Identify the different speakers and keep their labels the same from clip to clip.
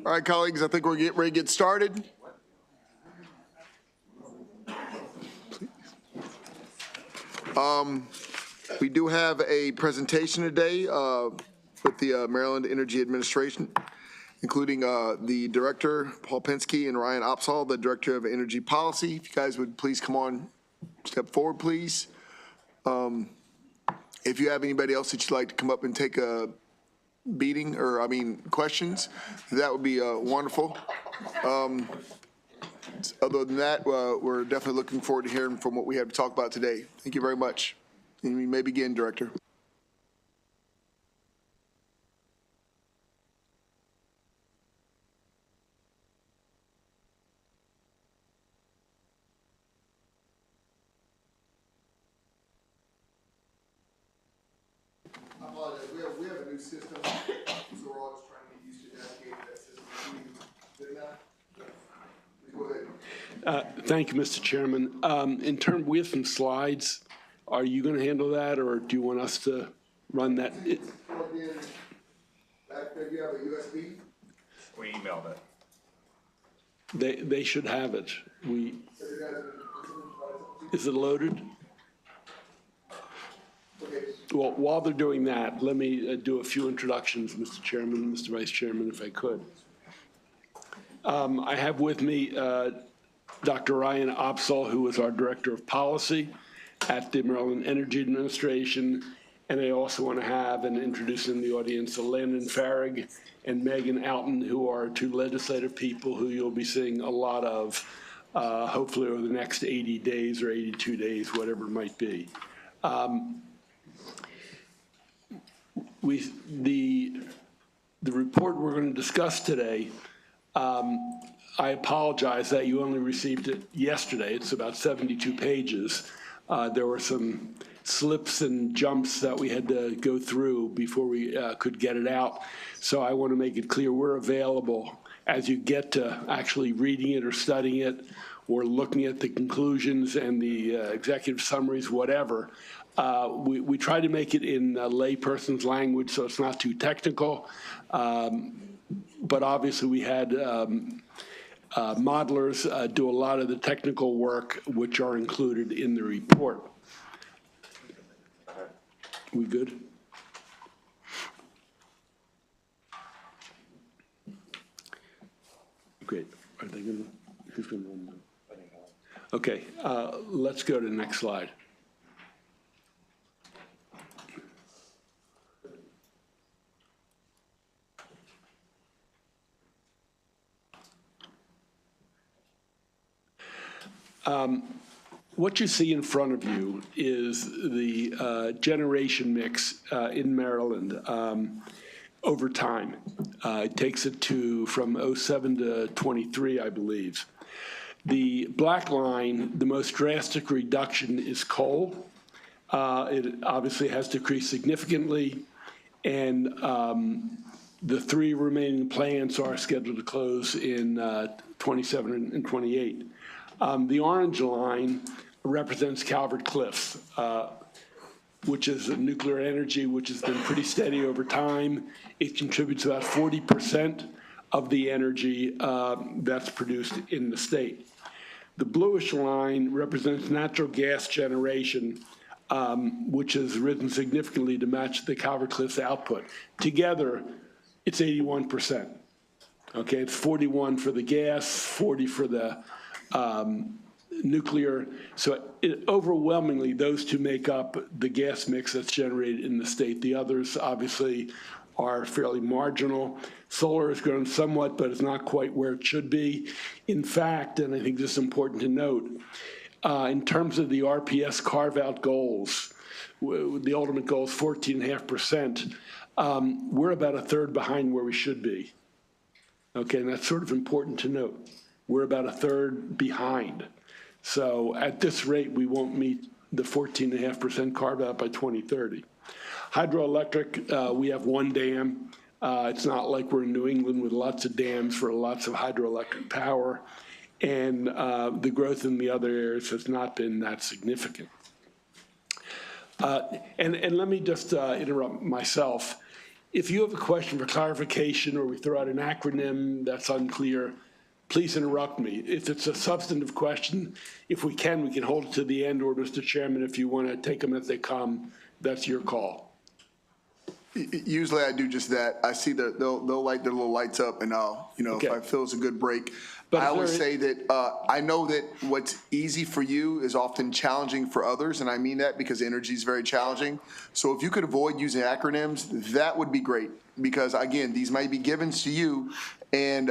Speaker 1: All right, colleagues, I think we're getting ready to get started. We do have a presentation today with the Maryland Energy Administration, including the Director, Paul Pensky, and Ryan Opsahl, the Director of Energy Policy. If you guys would please come on, step forward, please. If you have anybody else that you'd like to come up and take a beating, or questions, that would be wonderful. Other than that, we're definitely looking forward to hearing from what we have to talk about today. Thank you very much. And we may begin, Director. I apologize. We have a new system, so we're all just trying to get used to navigating that system. Go ahead.
Speaker 2: Thank you, Mr. Chairman. We have some slides. Are you going to handle that, or do you want us to run that?
Speaker 1: Plug in. Back there, you have a USB?
Speaker 3: We emailed it.
Speaker 2: They should have it. Is it loaded?
Speaker 1: Okay.
Speaker 2: Well, while they're doing that, let me do a few introductions, Mr. Chairman, Mr. Vice Chairman, if I could. I have with me Dr. Ryan Opsahl, who is our Director of Policy at the Maryland Energy Administration. And I also want to have and introduce in the audience Landon Farrig and Megan Alton, who are two legislative people who you'll be seeing a lot of, hopefully over the next 80 days or 82 days, whatever it might be. The report we're going to discuss today, I apologize that you only received it yesterday. It's about 72 pages. There were some slips and jumps that we had to go through before we could get it out. So I want to make it clear we're available as you get to actually reading it or studying it or looking at the conclusions and the executive summaries, whatever. We try to make it in a layperson's language so it's not too technical. But obviously we had modelers do a lot of the technical work which are included in the report. We good? Great. Are they going to, who's going to run them? Okay, let's go to the next slide. What you see in front of you is the generation mix in Maryland over time. It takes it from 07 to 23, I believe. The black line, the most drastic reduction is coal. It obviously has decreased significantly, and the three remaining plants are scheduled to close in 27 and 28. The orange line represents Calvert Cliffs, which is nuclear energy, which has been pretty steady over time. It contributes about 40% of the energy that's produced in the state. The bluish line represents natural gas generation, which has risen significantly to match the Calvert Cliffs output. Together, it's 81%. Okay, it's 41 for the gas, 40 for the nuclear. So overwhelmingly, those two make up the gas mix that's generated in the state. The others obviously are fairly marginal. Solar has grown somewhat, but it's not quite where it should be. In fact, and I think this is important to note, in terms of the RPS carve-out goals, the ultimate goal is 14.5%. We're about a third behind where we should be. Okay, and that's sort of important to note. We're about a third behind. So at this rate, we won't meet the 14.5% carve out by 2030. Hydroelectric, we have one dam. It's not like we're in New England with lots of dams for lots of hydroelectric power. And the growth in the other areas has not been that significant. And let me just interrupt myself. If you have a question for clarification or we throw out an acronym that's unclear, please interrupt me. If it's a substantive question, if we can hold it to the end, or Mr. Chairman, if you want to take them as they come, that's your call.
Speaker 1: Usually I do just that. I see they'll light their little lights up, and I'll,
Speaker 2: Okay.
Speaker 1: if I feel it's a good break.
Speaker 2: But
Speaker 1: I
Speaker 2: if
Speaker 1: always
Speaker 2: there
Speaker 1: say that I know that what's easy for you is often challenging for others, and I mean that because energy is very challenging. So if you could avoid using acronyms, that would be great, because again, these might be given to you and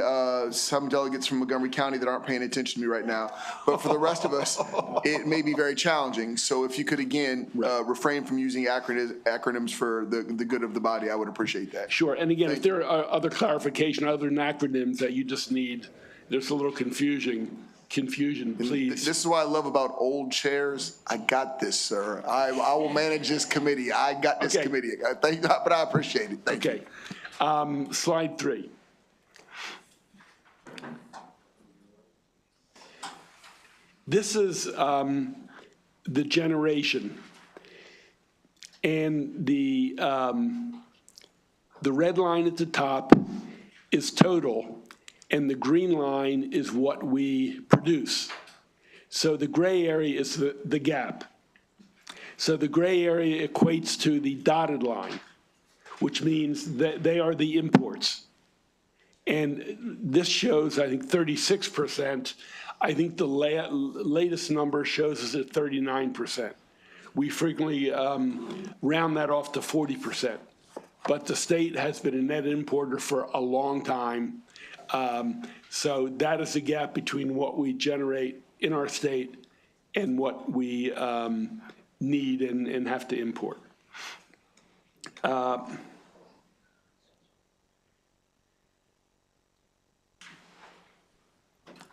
Speaker 1: some delegates from Montgomery County that aren't paying attention to me right now. But for the rest of us, it may be very challenging. So if you could, again, refrain from using acronyms for the good of the body, I would appreciate that.
Speaker 2: Sure, and again, if
Speaker 1: Thank you.
Speaker 2: there are other clarification, other than acronyms that you just need, there's a little confusion, please.
Speaker 1: This is what I love about old chairs. I got this, sir. I will manage this committee. I got this
Speaker 2: Okay.
Speaker 1: committee. But I appreciate it. Thank you.
Speaker 2: Okay. Slide 3. This is the generation. And the red line at the top is total, and the green line is what we produce. So the gray area is the gap. So the gray area equates to the dotted line, which means that they are the imports. And this shows, I think, 36%. I think the latest number shows us at 39%. We frequently round that off to 40%. But the state has been a net importer for a long time. So that is the gap between what we generate in our state and what we need and have to import.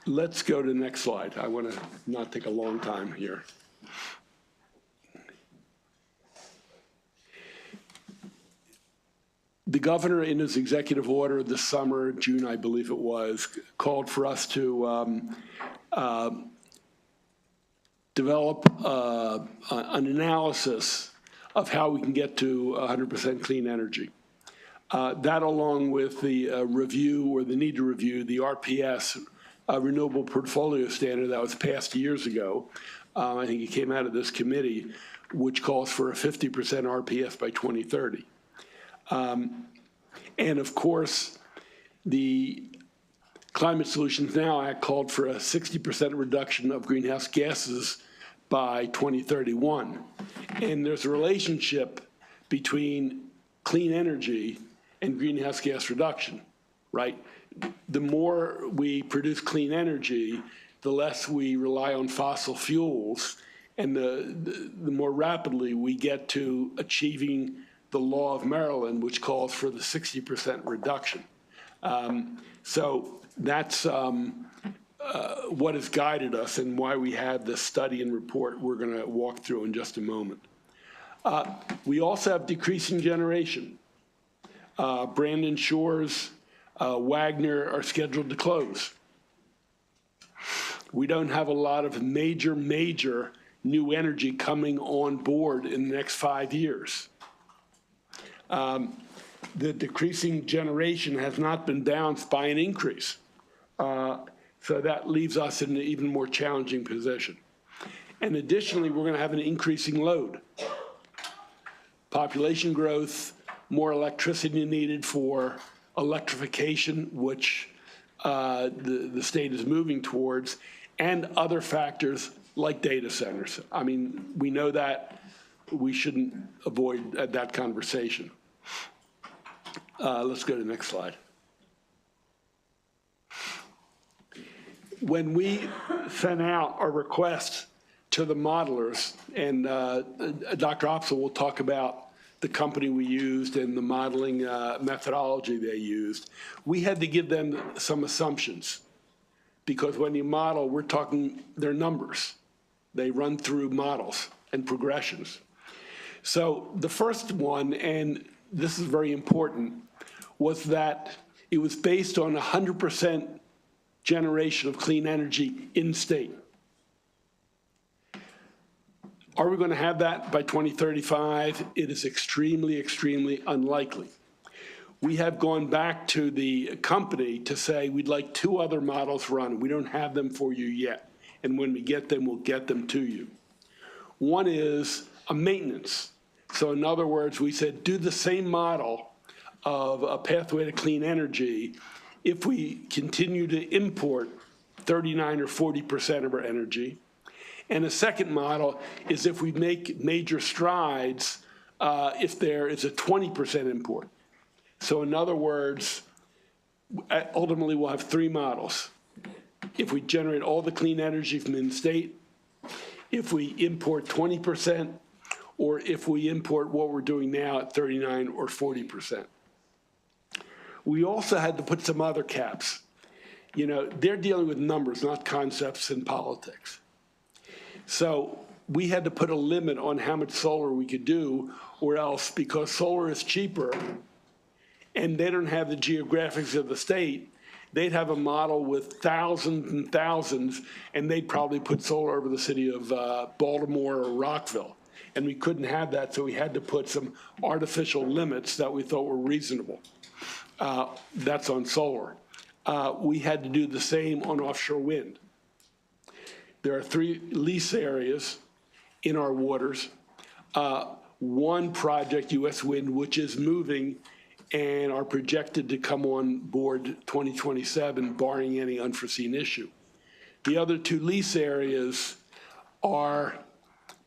Speaker 2: Let's go to the next slide. I want to not take a long time here. The governor, in his executive order this summer, June, I believe it was, called for us to develop an analysis of how we can get to 100% clean energy. That, along with the review, or the need to review, the RPS, Renewable Portfolio Standard that was passed years ago. I think it came out of this committee, which calls for a 50% RPS by 2030. And of course, the Climate Solutions Now Act called for a 60% reduction of greenhouse gases by 2031. And there's a relationship between clean energy and greenhouse gas reduction, right? The more we produce clean energy, the less we rely on fossil fuels, and the more rapidly we get to achieving the law of Maryland, which calls for the 60% reduction. So that's what has guided us and why we have this study and report we're going to walk through in just a moment. We also have decreasing generation. Brandon Shores, Wagner are scheduled to close. We don't have a lot of major new energy coming on board in the next 5 years. The decreasing generation has not been balanced by an increase. So that leaves us in an even more challenging position. And additionally, we're going to have an increasing load. Population growth, more electricity needed for electrification, which the state is moving towards, and other factors like data centers. I mean, we know that. We shouldn't avoid that conversation. Let's go to the next slide. When we sent out our request to the modelers, and Dr. Opsahl will talk about the company we used and the modeling methodology they used, we had to give them some assumptions. Because when you model, we're talking their numbers. They run through models and progressions. So the first one, and this is very important, was that it was based on 100% generation of clean energy in state. Are we going to have that by 2035? It is extremely, extremely unlikely. we have gone back to the company to say we'd like 2 other models run. We don't have them for you yet. And when we get them, we'll get them to you. One is a maintenance. So in other words, we said do the same model of a pathway to clean energy if we continue to import 39 or 40% of our energy. And a second model is if we make major strides if there is a 20% import. So in other words, ultimately we'll have 3 models. If we generate all the clean energy from in-state, if we import 20%, or if we import what we're doing now at 39 or 40%. We also had to put some other caps. You know, they're dealing with numbers, not concepts in politics. So we had to put a limit on how much solar we could do, or else, because solar is cheaper and they don't have the geographics of the state, they'd have a model with thousands and thousands, and they'd probably put solar over the city of Baltimore or Rockville. And we couldn't have that, so we had to put some artificial limits that we thought were reasonable. That's on solar. We had to do the same on offshore wind. There are 3 lease areas in our waters. One project, U.S. Wind, which is moving and are projected to come on board 2027, barring any unforeseen issue. The other 2 lease areas are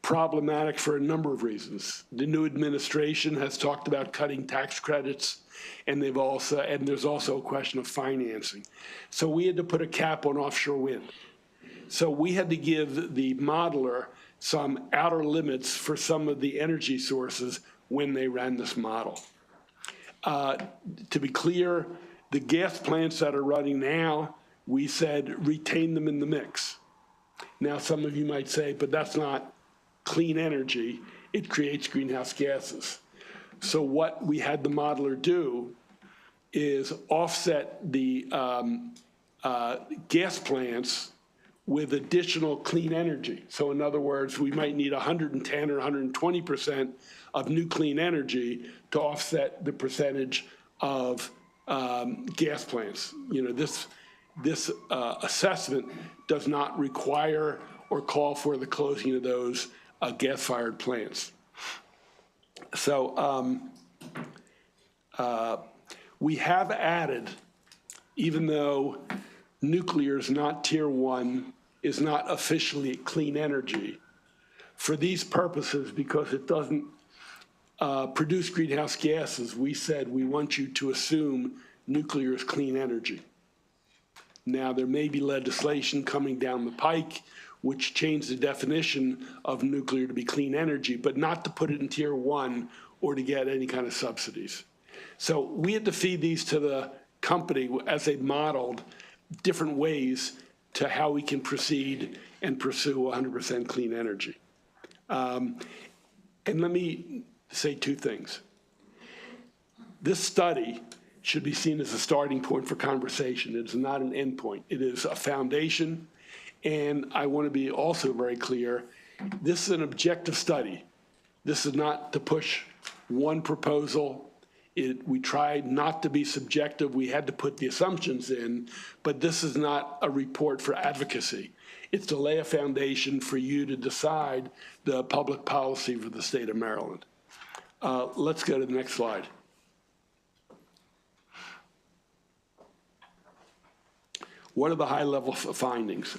Speaker 2: problematic for a number of reasons. The new administration has talked about cutting tax credits, and there's also a question of financing. So we had to put a cap on offshore wind. So we had to give the modeler some outer limits for some of the energy sources when they ran this model. To be clear, the gas plants that are running now, we said retain them in the mix. Now, some of you might say, but that's not clean energy. It creates greenhouse gases. So what we had the modeler do is offset the gas plants with additional clean energy. So in other words, we might need 110 or 120% of new clean energy to offset the percentage of gas plants. You know, this assessment does not require or call for the closing of those gas-fired plants. So we have added, even though nuclear is not tier 1, is not officially clean energy, for these purposes, because it doesn't produce greenhouse gases, we said we want you to assume nuclear is clean energy. Now, there may be legislation coming down the pike which changed the definition of nuclear to be clean energy, but not to put it in tier 1 or to get any kind of subsidies. So we had to feed these to the company as they modeled different ways to how we can proceed and pursue 100% clean energy. And let me say 2 things. This study should be seen as a starting point for conversation. It is not an end point. It is a foundation. And I want to be also very clear, this is an objective study. This is not to push one proposal. We tried not to be subjective. We had to put the assumptions in, but this is not a report for advocacy. It's to lay a foundation for you to decide the public policy for the state of Maryland. Let's go to the next slide. What are the high-level findings?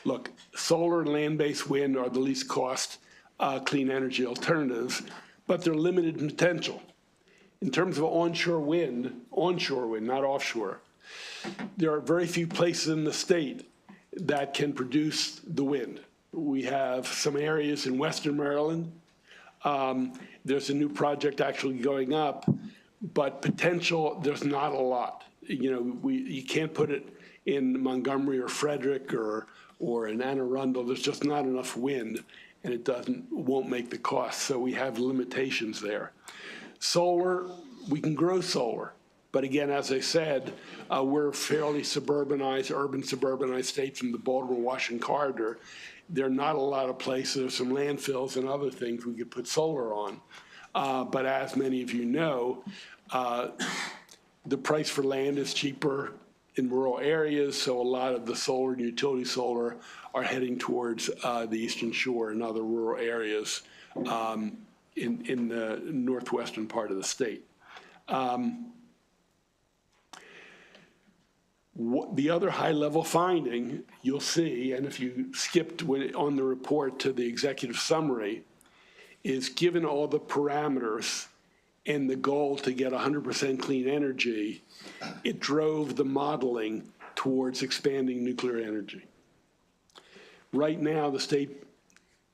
Speaker 2: Look, solar and land-based wind are the least cost clean energy alternatives, but they're limited in potential. In terms of onshore wind, not offshore, there are very few places in the state that can produce the wind. We have some areas in Western Maryland. There's a new project actually going up, but potential, there's not a lot. You know, you can't put it in Montgomery or Frederick or in Anne Arundel. There's just not enough wind, and it won't make the cost. So we have limitations there. Solar, we can grow solar. But again, as I said, we're a fairly suburbanized, urban suburbanized state from the Baltimore-Washington corridor. There are not a lot of places, there's some landfills and other things we could put solar on. But as many of you know, The price for land is cheaper in rural areas, so a lot of the solar and utility solar are heading towards the Eastern Shore and other rural areas in the northwestern part of the state. The other high-level finding you'll see, and if you skipped on the report to the executive summary, is given all the parameters and the goal to get 100% clean energy, it drove the modeling towards expanding nuclear energy. Right now, the state,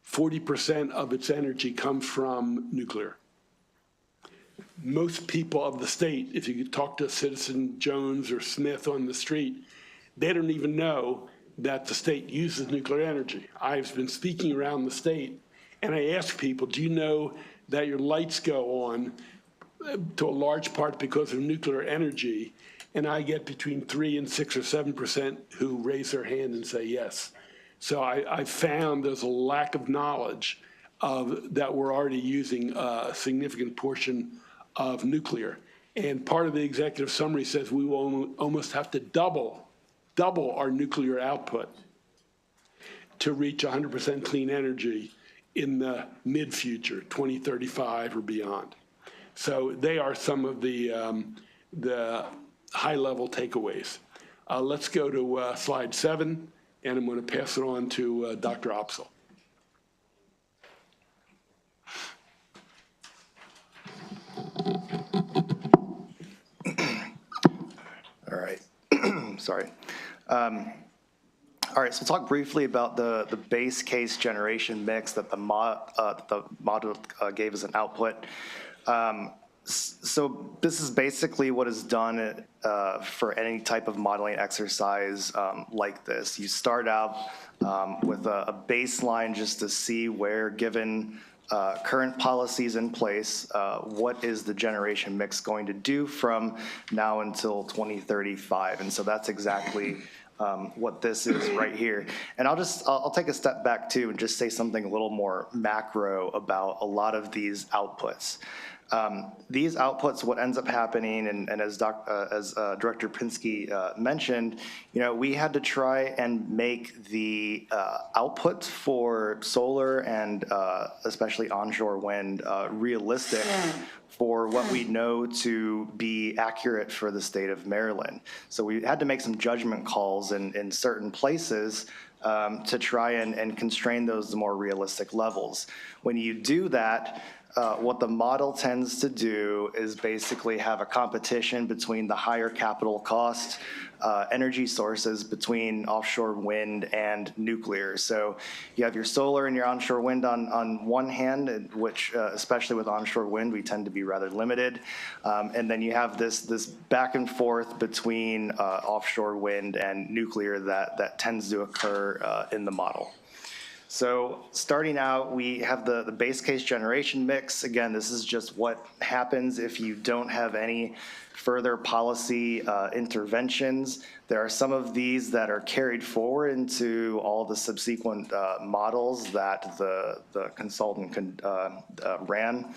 Speaker 2: 40% of its energy comes from nuclear. Most people of the state, if you could talk to Citizen Jones or Smith on the street, they don't even know that the state uses nuclear energy. I've been speaking around the state, and I ask people, do you know that your lights go on to a large part because of nuclear energy? And I get between 3 and 6 or 7% who raise their hand and say yes. So I found there's a lack of knowledge that we're already using a significant portion of nuclear. And part of the executive summary says we will almost have to double our nuclear output to reach 100% clean energy in the mid-future, 2035 or beyond. So they are some of the high-level takeaways. Let's go to slide 7, and I'm going to pass it on to Dr. Opsahl.
Speaker 4: All right. Sorry. All right, so talk briefly about the base case generation mix that the model gave as an output. So this is basically what is done for any type of modeling exercise like this. You start out with a baseline just to see where, given current policies in place, what is the generation mix going to do from now until 2035? And so that's exactly what this is right here. And I'll take a step back too and just say something a little more macro about a lot of these outputs. These outputs, what ends up happening, and as Director Pinsky mentioned, we had to try and make the output for solar and especially onshore wind realistic for what we know to be accurate for the state of Maryland. So we had to make some judgment calls in certain places to try and constrain those to more realistic levels. When you do that, what the model tends to do is basically have a competition between the higher capital cost energy sources between offshore wind and nuclear. So you have your solar and your onshore wind on one hand, which especially with onshore wind, we tend to be rather limited. And then you have this back and forth between offshore wind and nuclear that tends to occur in the model. So starting out, we have the base case generation mix. Again, this is just what happens if you don't have any further policy interventions. There are some of these that are carried forward into all the subsequent models that the consultant ran.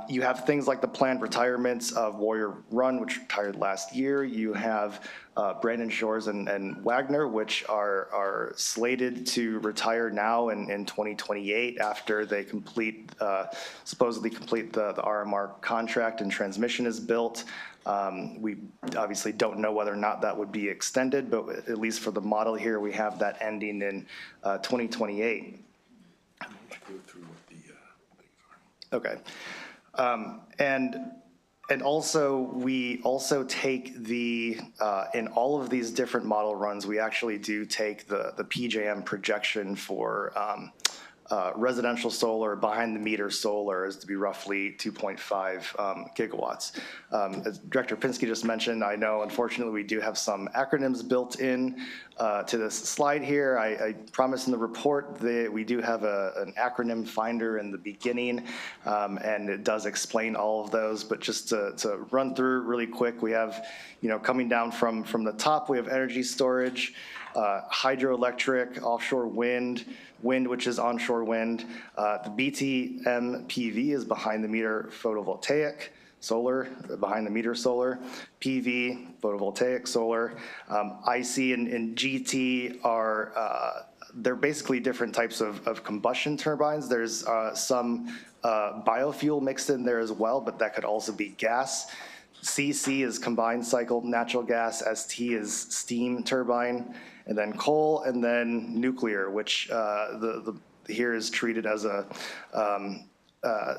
Speaker 4: You have things like the planned retirements of Warrior Run, which retired last year. You have Brandon Shores and Wagner, which are slated to retire now in 2028 after they supposedly complete the RMR contract and transmission is built. We obviously don't know whether or not that would be extended, but at least for the model here, we have that ending in 2028. Okay. And also, we also take in all of these different model runs, we actually do take the PJM projection for residential solar, behind the meter solar is to be roughly 2.5 gigawatts. As Director Pinsky just mentioned, I know unfortunately we do have some acronyms built in to this slide here. I promised in the report that we do have an acronym finder in the beginning, and it does explain all of those, but just to run through really quick, we have, coming down from the top, we have energy storage, hydroelectric, offshore wind, which is onshore wind. The BTM PV is behind the meter photovoltaic. solar, behind the meter solar, PV, photovoltaic solar. IC and GT are, they're basically different types of combustion turbines. There's some biofuel mixed in there as well, but that could also be gas. CC is combined cycle natural gas, ST is steam turbine, and then coal, and then nuclear, which here is treated as a,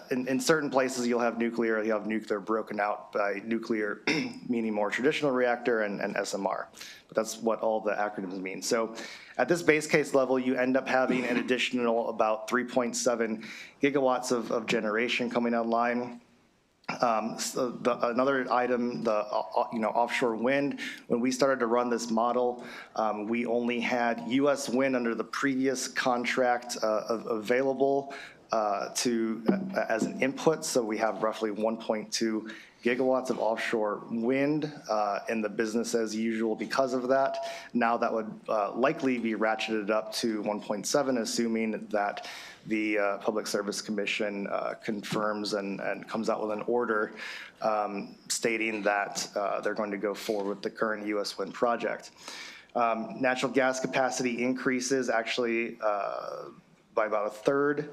Speaker 4: in certain places you'll have nuclear broken out by nuclear, meaning more traditional reactor, and SMR. But that's what all the acronyms mean. So at this base case level, you end up having an additional about 3.7 gigawatts of generation coming online. Another item, the offshore wind. When we started to run this model, we only had U.S. wind under the previous contract available as an input. So we have roughly 1.2 gigawatts of offshore wind in the business as usual because of that. Now that would likely be ratcheted up to 1.7, assuming that the Public Service Commission confirms and comes out with an order stating that they're going to go forward with the current U.S. wind project. Natural gas capacity increases actually by about a third.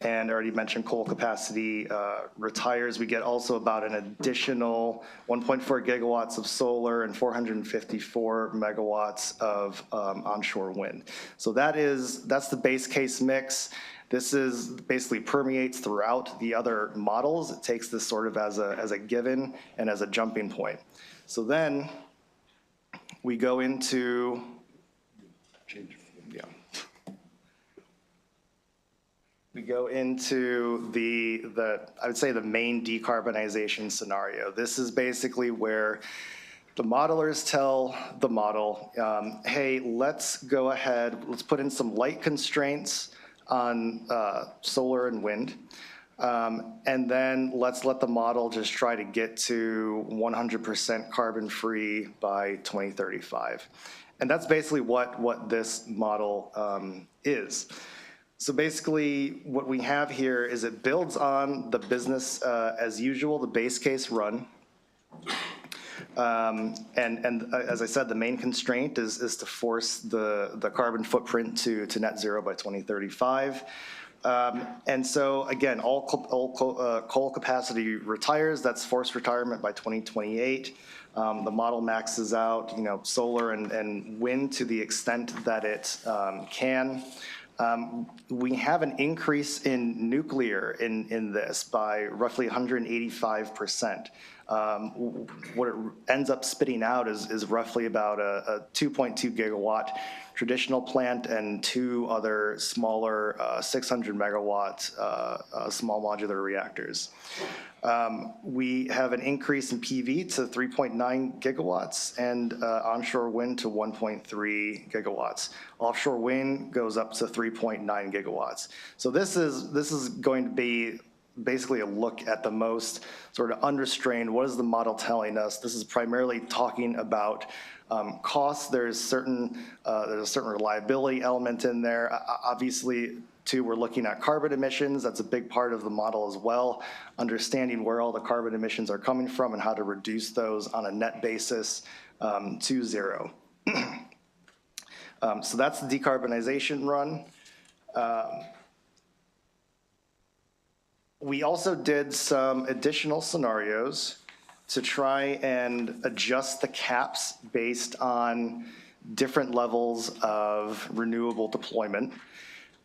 Speaker 4: And I already mentioned coal capacity retires. We get also about an additional 1.4 gigawatts of solar and 454 megawatts of onshore wind. So that's the base case mix. This is basically permeates throughout the other models. It takes this sort of as a given and as a jumping point. So then we go into We go into I would say the main decarbonization scenario. This is basically where the modelers tell the model, hey, let's go ahead, let's put in some light constraints on solar and wind, and then let's let the model just try to get to 100% carbon-free by 2035. And that's basically what this model is. So basically, what we have here is it builds on the business as usual, the base case run. And as I said, the main constraint is to force the carbon footprint to net zero by 2035. And so again, all coal capacity retires. That's forced retirement by 2028. The model maxes out, solar and wind to the extent that it can. We have an increase in nuclear in this by roughly 185%. What it ends up spitting out is roughly about a 2.2 gigawatt traditional plant and two other smaller 600 megawatt small modular reactors. We have an increase in PV to 3.9 gigawatts and onshore wind to 1.3 gigawatts. Offshore wind goes up to 3.9 gigawatts. So this is going to be basically a look at the most sort of unrestrained. What is the model telling us? This is primarily talking about costs. There's a certain reliability element in there. Obviously, too, we're looking at carbon emissions. That's a big part of the model as well. Understanding where all the carbon emissions are coming from and how to reduce those on a net basis to zero. So that's the decarbonization run. We also did some additional scenarios to try and adjust the caps based on different levels of renewable deployment.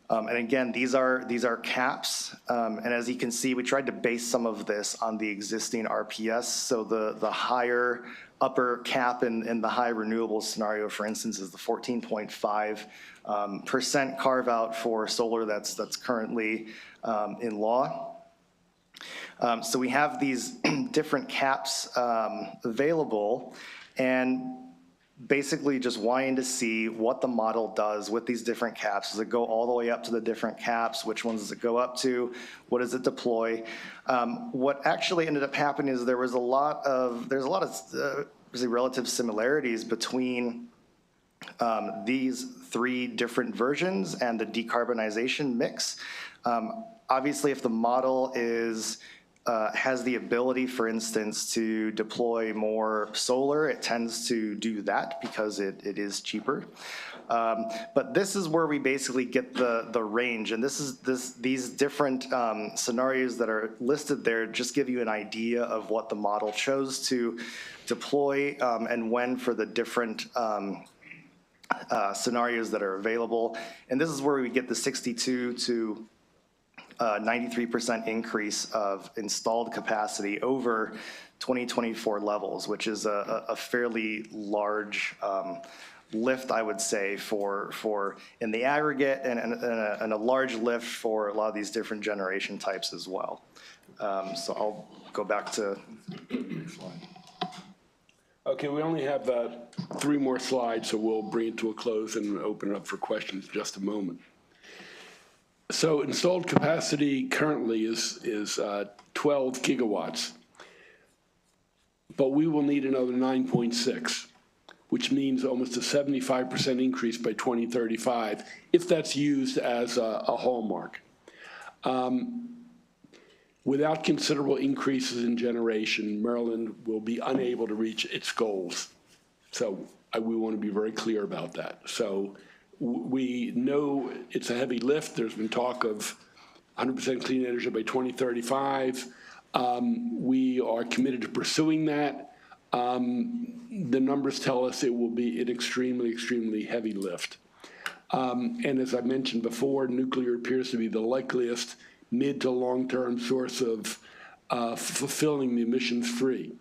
Speaker 4: And again, these are caps. And as you can see, we tried to base some of this on the existing RPS. So the higher upper cap in the high renewable scenario, for instance, is the 14.5% carve out for solar that's currently in law. So we have these different caps available, and basically just wanting to see what the model does with these different caps. Does it go all the way up to the different caps? Which ones does it go up to? What does it deploy? What actually ended up happening is there's a lot of relative similarities between these three different versions and the decarbonization mix. Obviously, if the model is has the ability, for instance, to deploy more solar. It tends to do that because it is cheaper. But this is where we basically get the range, and these different scenarios that are listed there just give you an idea of what the model chose to deploy and when for the different scenarios that are available. And this is where we get the 62 to 93% increase of installed capacity over 2024 levels, which is a fairly large lift, I would say, for in the aggregate, and a large lift for a lot of these different generation types as well. So I'll go back to the next slide.
Speaker 2: Okay, we only have 3 more slides, so we'll bring it to a close and open it up for questions in just a moment. So installed capacity currently is 12 gigawatts, but we will need another 9.6, which means almost a 75% increase by 2035, if that's used as a hallmark. Without considerable increases in generation, Maryland will be unable to reach its goals. So we want to be very clear about that. So we know it's a heavy lift. There's been talk of 100% clean energy by 2035. We are committed to pursuing that. The numbers tell us it will be an extremely, extremely heavy lift. And as I mentioned before, nuclear appears to be the likeliest mid to long-term source of fulfilling the emissions-free.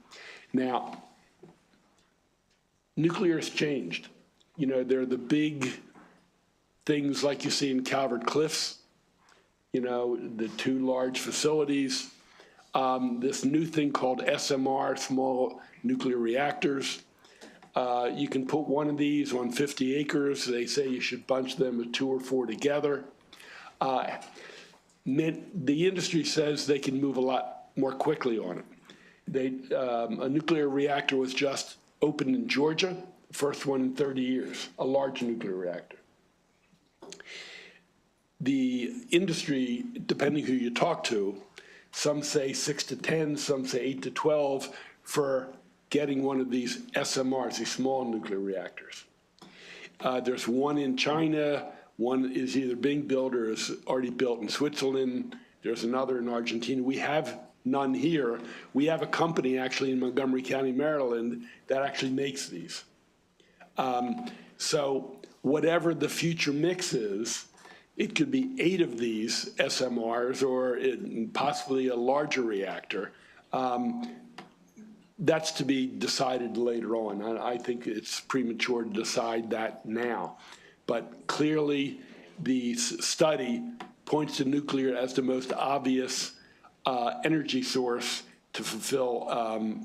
Speaker 2: Now, nuclear has changed. You know, they're the big things like you see in Calvert Cliffs, you know, the 2 large facilities. This new thing called SMR, small nuclear reactors. You can put one of these on 50 acres. They say you should bunch them with 2 or 4 together. The industry says they can move a lot more quickly on it. A nuclear reactor was just opened in Georgia, first one in 30 years, a large nuclear reactor. The industry, depending who you talk to, some say 6 to 10, some say 8 to 12 for getting one of these SMRs, these small nuclear reactors. There's one in China. One is either being built or is already built in Switzerland. There's another in Argentina. We have none here. We have a company actually in Montgomery County, Maryland, that actually makes these. So whatever the future mix is, it could be 8 of these SMRs or possibly a larger reactor. That's to be decided later on. I think it's premature to decide that now. But clearly, the study points to nuclear as the most obvious energy source to fulfill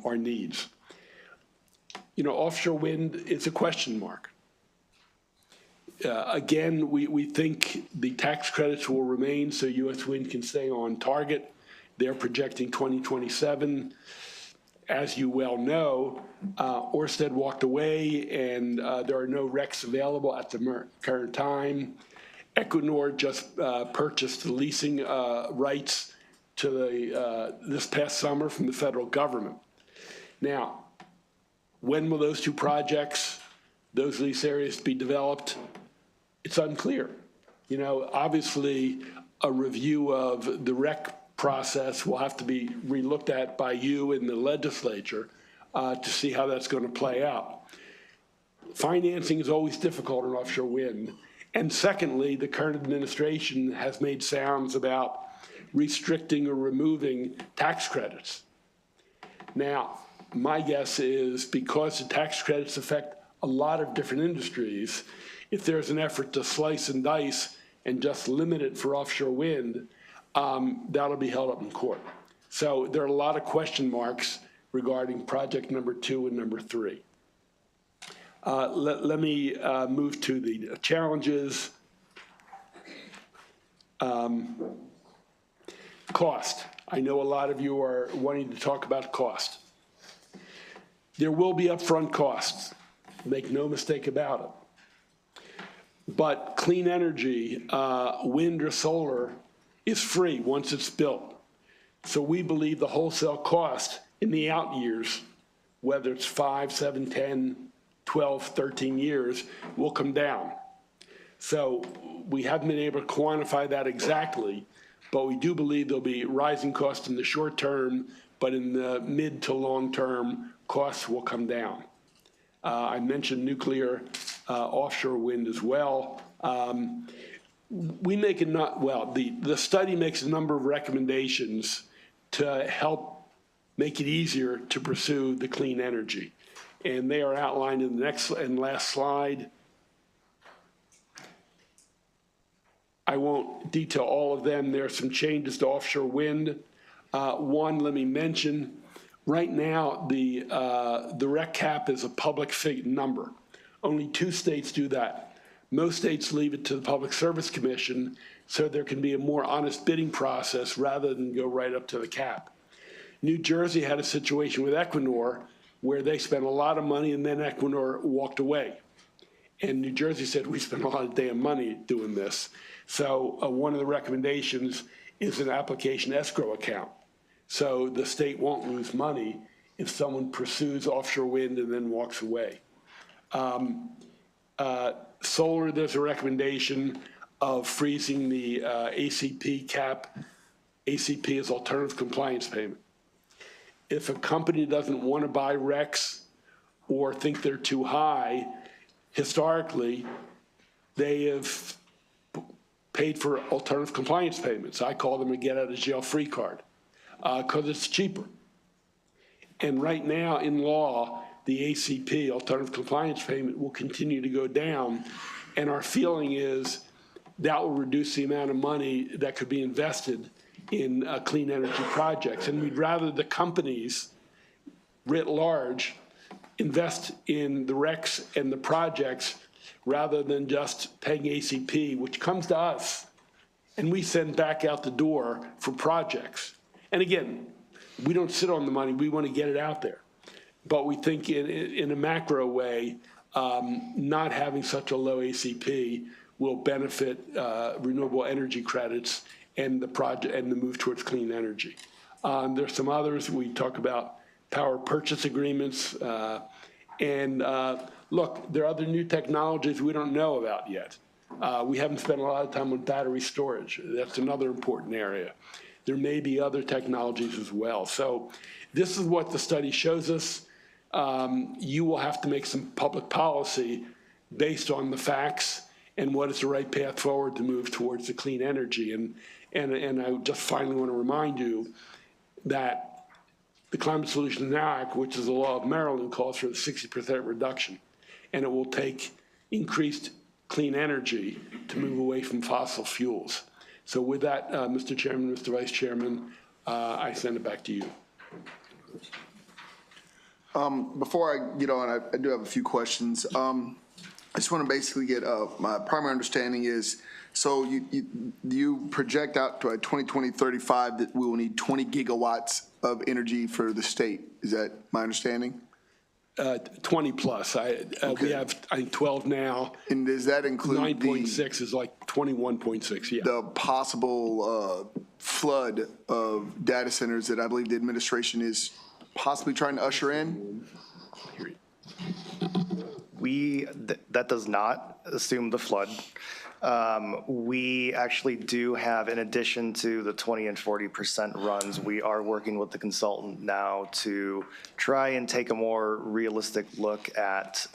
Speaker 2: our needs. You know, offshore wind is a question mark. Again, we think the tax credits will remain so U.S. wind can stay on target. They're projecting 2027. As you well know, Ørsted walked away, and there are no RECs available at the current time. Equinor just purchased the leasing rights to this past summer from the federal government. Now, when will those 2 projects, those lease areas, be developed? It's unclear. You know, obviously, a review of the REC process will have to be relooked at by you in the legislature to see how that's going to play out. Financing is always difficult in offshore wind. And secondly, the current administration has made sounds about restricting or removing tax credits. Now, my guess is because the tax credits affect a lot of different industries, if there's an effort to slice and dice and just limit it for offshore wind, that'll be held up in court. So there are a lot of question marks regarding project number 2 and number 3. Let me move to the challenges. Cost. I know a lot of you are wanting to talk about cost. There will be upfront costs. Make no mistake about it. But clean energy, wind or solar, is free once it's built. So we believe the wholesale cost in the out years, whether it's 5, 7, 10, 12, 13 years, will come down. So we haven't been able to quantify that exactly, but we do believe there'll be rising costs in the short term, but in the mid to long term, costs will come down. I mentioned nuclear, offshore wind as well. The study makes a number of recommendations to help make it easier to pursue the clean energy. And they are outlined in the next and last slide. I won't detail all of them. There are some changes to offshore wind. One, let me mention, right now, the REC cap is a public number. Only 2 states do that. Most states leave it to the Public Service Commission so there can be a more honest bidding process rather than go right up to the cap. New Jersey had a situation with Equinor where they spent a lot of money and then Equinor walked away. And New Jersey said, we spent a lot of damn money doing this. So one of the recommendations is an application escrow account. So the state won't lose money if someone pursues offshore wind and then walks away. Solar, there's a recommendation of freezing the ACP cap. ACP is alternative compliance payment. If a company doesn't want to buy RECs or think they're too high, historically, they have paid for alternative compliance payments. I call them a get-out-of-jail-free card because it's cheaper. And right now, in law, the ACP, alternative compliance payment, will continue to go down. And our feeling is that will reduce the amount of money that could be invested in clean energy projects. And we'd rather the companies, writ large, invest in the RECs and the projects rather than just paying ACP, which comes to us, and we send back out the door for projects. And again, we don't sit on the money. We want to get it out there. But we think in a macro way, not having such a low ACP will benefit renewable energy credits and the project and the move towards clean energy. There's some others. We talk about power purchase agreements. Look, there are other new technologies we don't know about yet. We haven't spent a lot of time on battery storage. That's another important area. There may be other technologies as well. So this is what the study shows us. You will have to make some public policy based on the facts and what is the right path forward to move towards the clean energy. And I just finally want to remind you that the Climate Solutions Act, which is the law of Maryland, calls for a 60% reduction. And it will take increased clean energy to move away from fossil fuels. So with that, Mr. Chairman, Mr. Vice Chairman, I send it back to you.
Speaker 1: Before I get on, I do have a few questions. I just want to basically get my primary understanding is, so you project out to 2020-35 that we will need 20 gigawatts of energy for the state. Is that my understanding?
Speaker 2: 20 plus. We have, I think, 12 now.
Speaker 1: And does that include
Speaker 2: 9.6 is like 21.6, yeah.
Speaker 1: the possible flood of data centers that I believe the administration is possibly trying to usher in?
Speaker 4: That does not assume the flood. We actually do have, in addition to the 20 and 40% runs, we are working with the consultant now to try and take a more realistic look at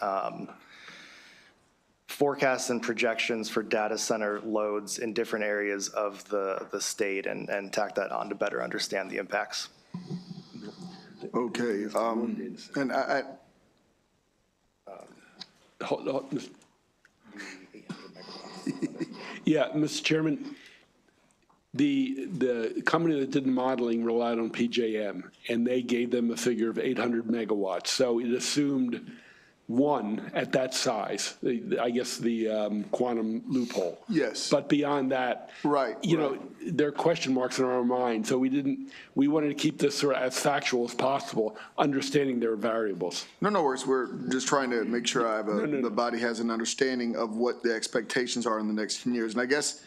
Speaker 4: forecasts and projections for data center loads in different areas of the state and tack that on to better understand the impacts.
Speaker 1: Okay. And
Speaker 2: Yeah, Mr. Chairman, the company that did the modeling relied on PJM, and they gave them a figure of 800 megawatts. So it assumed one at that size, I guess the quantum loophole.
Speaker 1: Yes.
Speaker 2: But beyond that,
Speaker 1: Right,
Speaker 2: you know, there are question marks in our mind. So we wanted to keep this sort of as factual as possible, understanding there are variables.
Speaker 1: no worries. We're just trying to make sure the body has an understanding of what the expectations are in the next 10 years. And I guess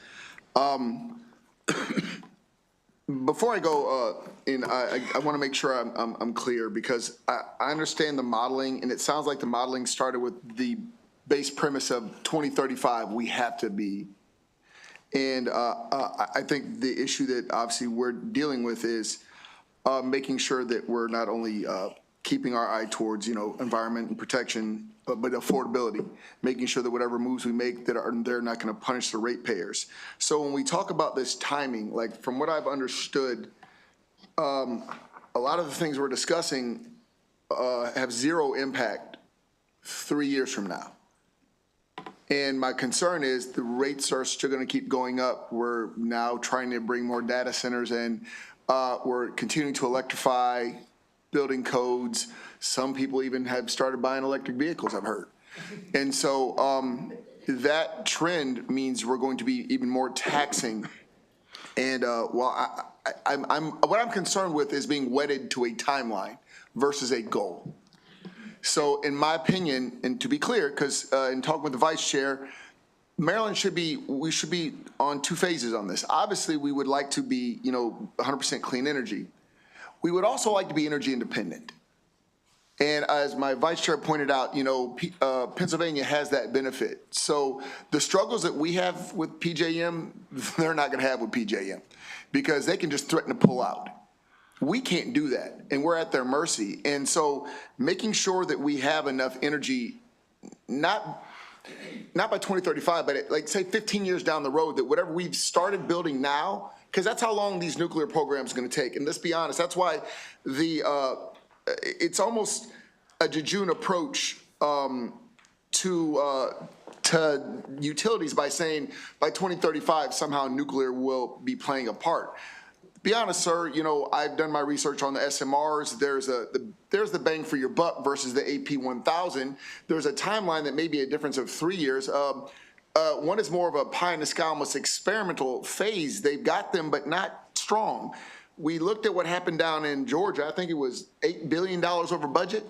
Speaker 1: Before I go in, I want to make sure I'm clear, because I understand the modeling, and it sounds like the modeling started with the base premise of 2035, we have to be. And I think the issue that obviously we're dealing with is making sure that we're not only keeping our eye towards, environment and protection, but affordability, making sure that whatever moves we make that they're not going to punish the ratepayers. So when we talk about this timing, like from what I've understood, a lot of the things we're discussing have zero impact 3 years from now. And my concern is the rates are still going to keep going up. We're now trying to bring more data centers in. We're continuing to electrify, building codes. Some people even have started buying electric vehicles, I've heard. And so that trend means we're going to be even more taxing. And what I'm concerned with is being wedded to a timeline versus a goal. So in my opinion, and to be clear, because in talking with the vice chair, Maryland we should be on two phases on this. Obviously, we would like to be, 100% clean energy. We would also like to be energy independent. And as my vice chair pointed out, Pennsylvania has that benefit. So the struggles that we have with PJM, they're not going to have with PJM, because they can just threaten to pull out. We can't do that, and we're at their mercy. And so making sure that we have enough energy, not by 2035, but like say 15 years down the road, that whatever we've started building now, because that's how long these nuclear programs are going to take. And let's be honest, that's why it's almost a jejune approach to utilities by saying by 2035 somehow nuclear will be playing a part. Be honest, sir, I've done my research on the SMRs. There's the bang for your buck versus the AP1000. There's a timeline that may be a difference of 3 years. One is more of a pie in the sky, almost experimental phase. They've got them, but not strong. We looked at what happened down in Georgia. I think it was $8 billion over budget.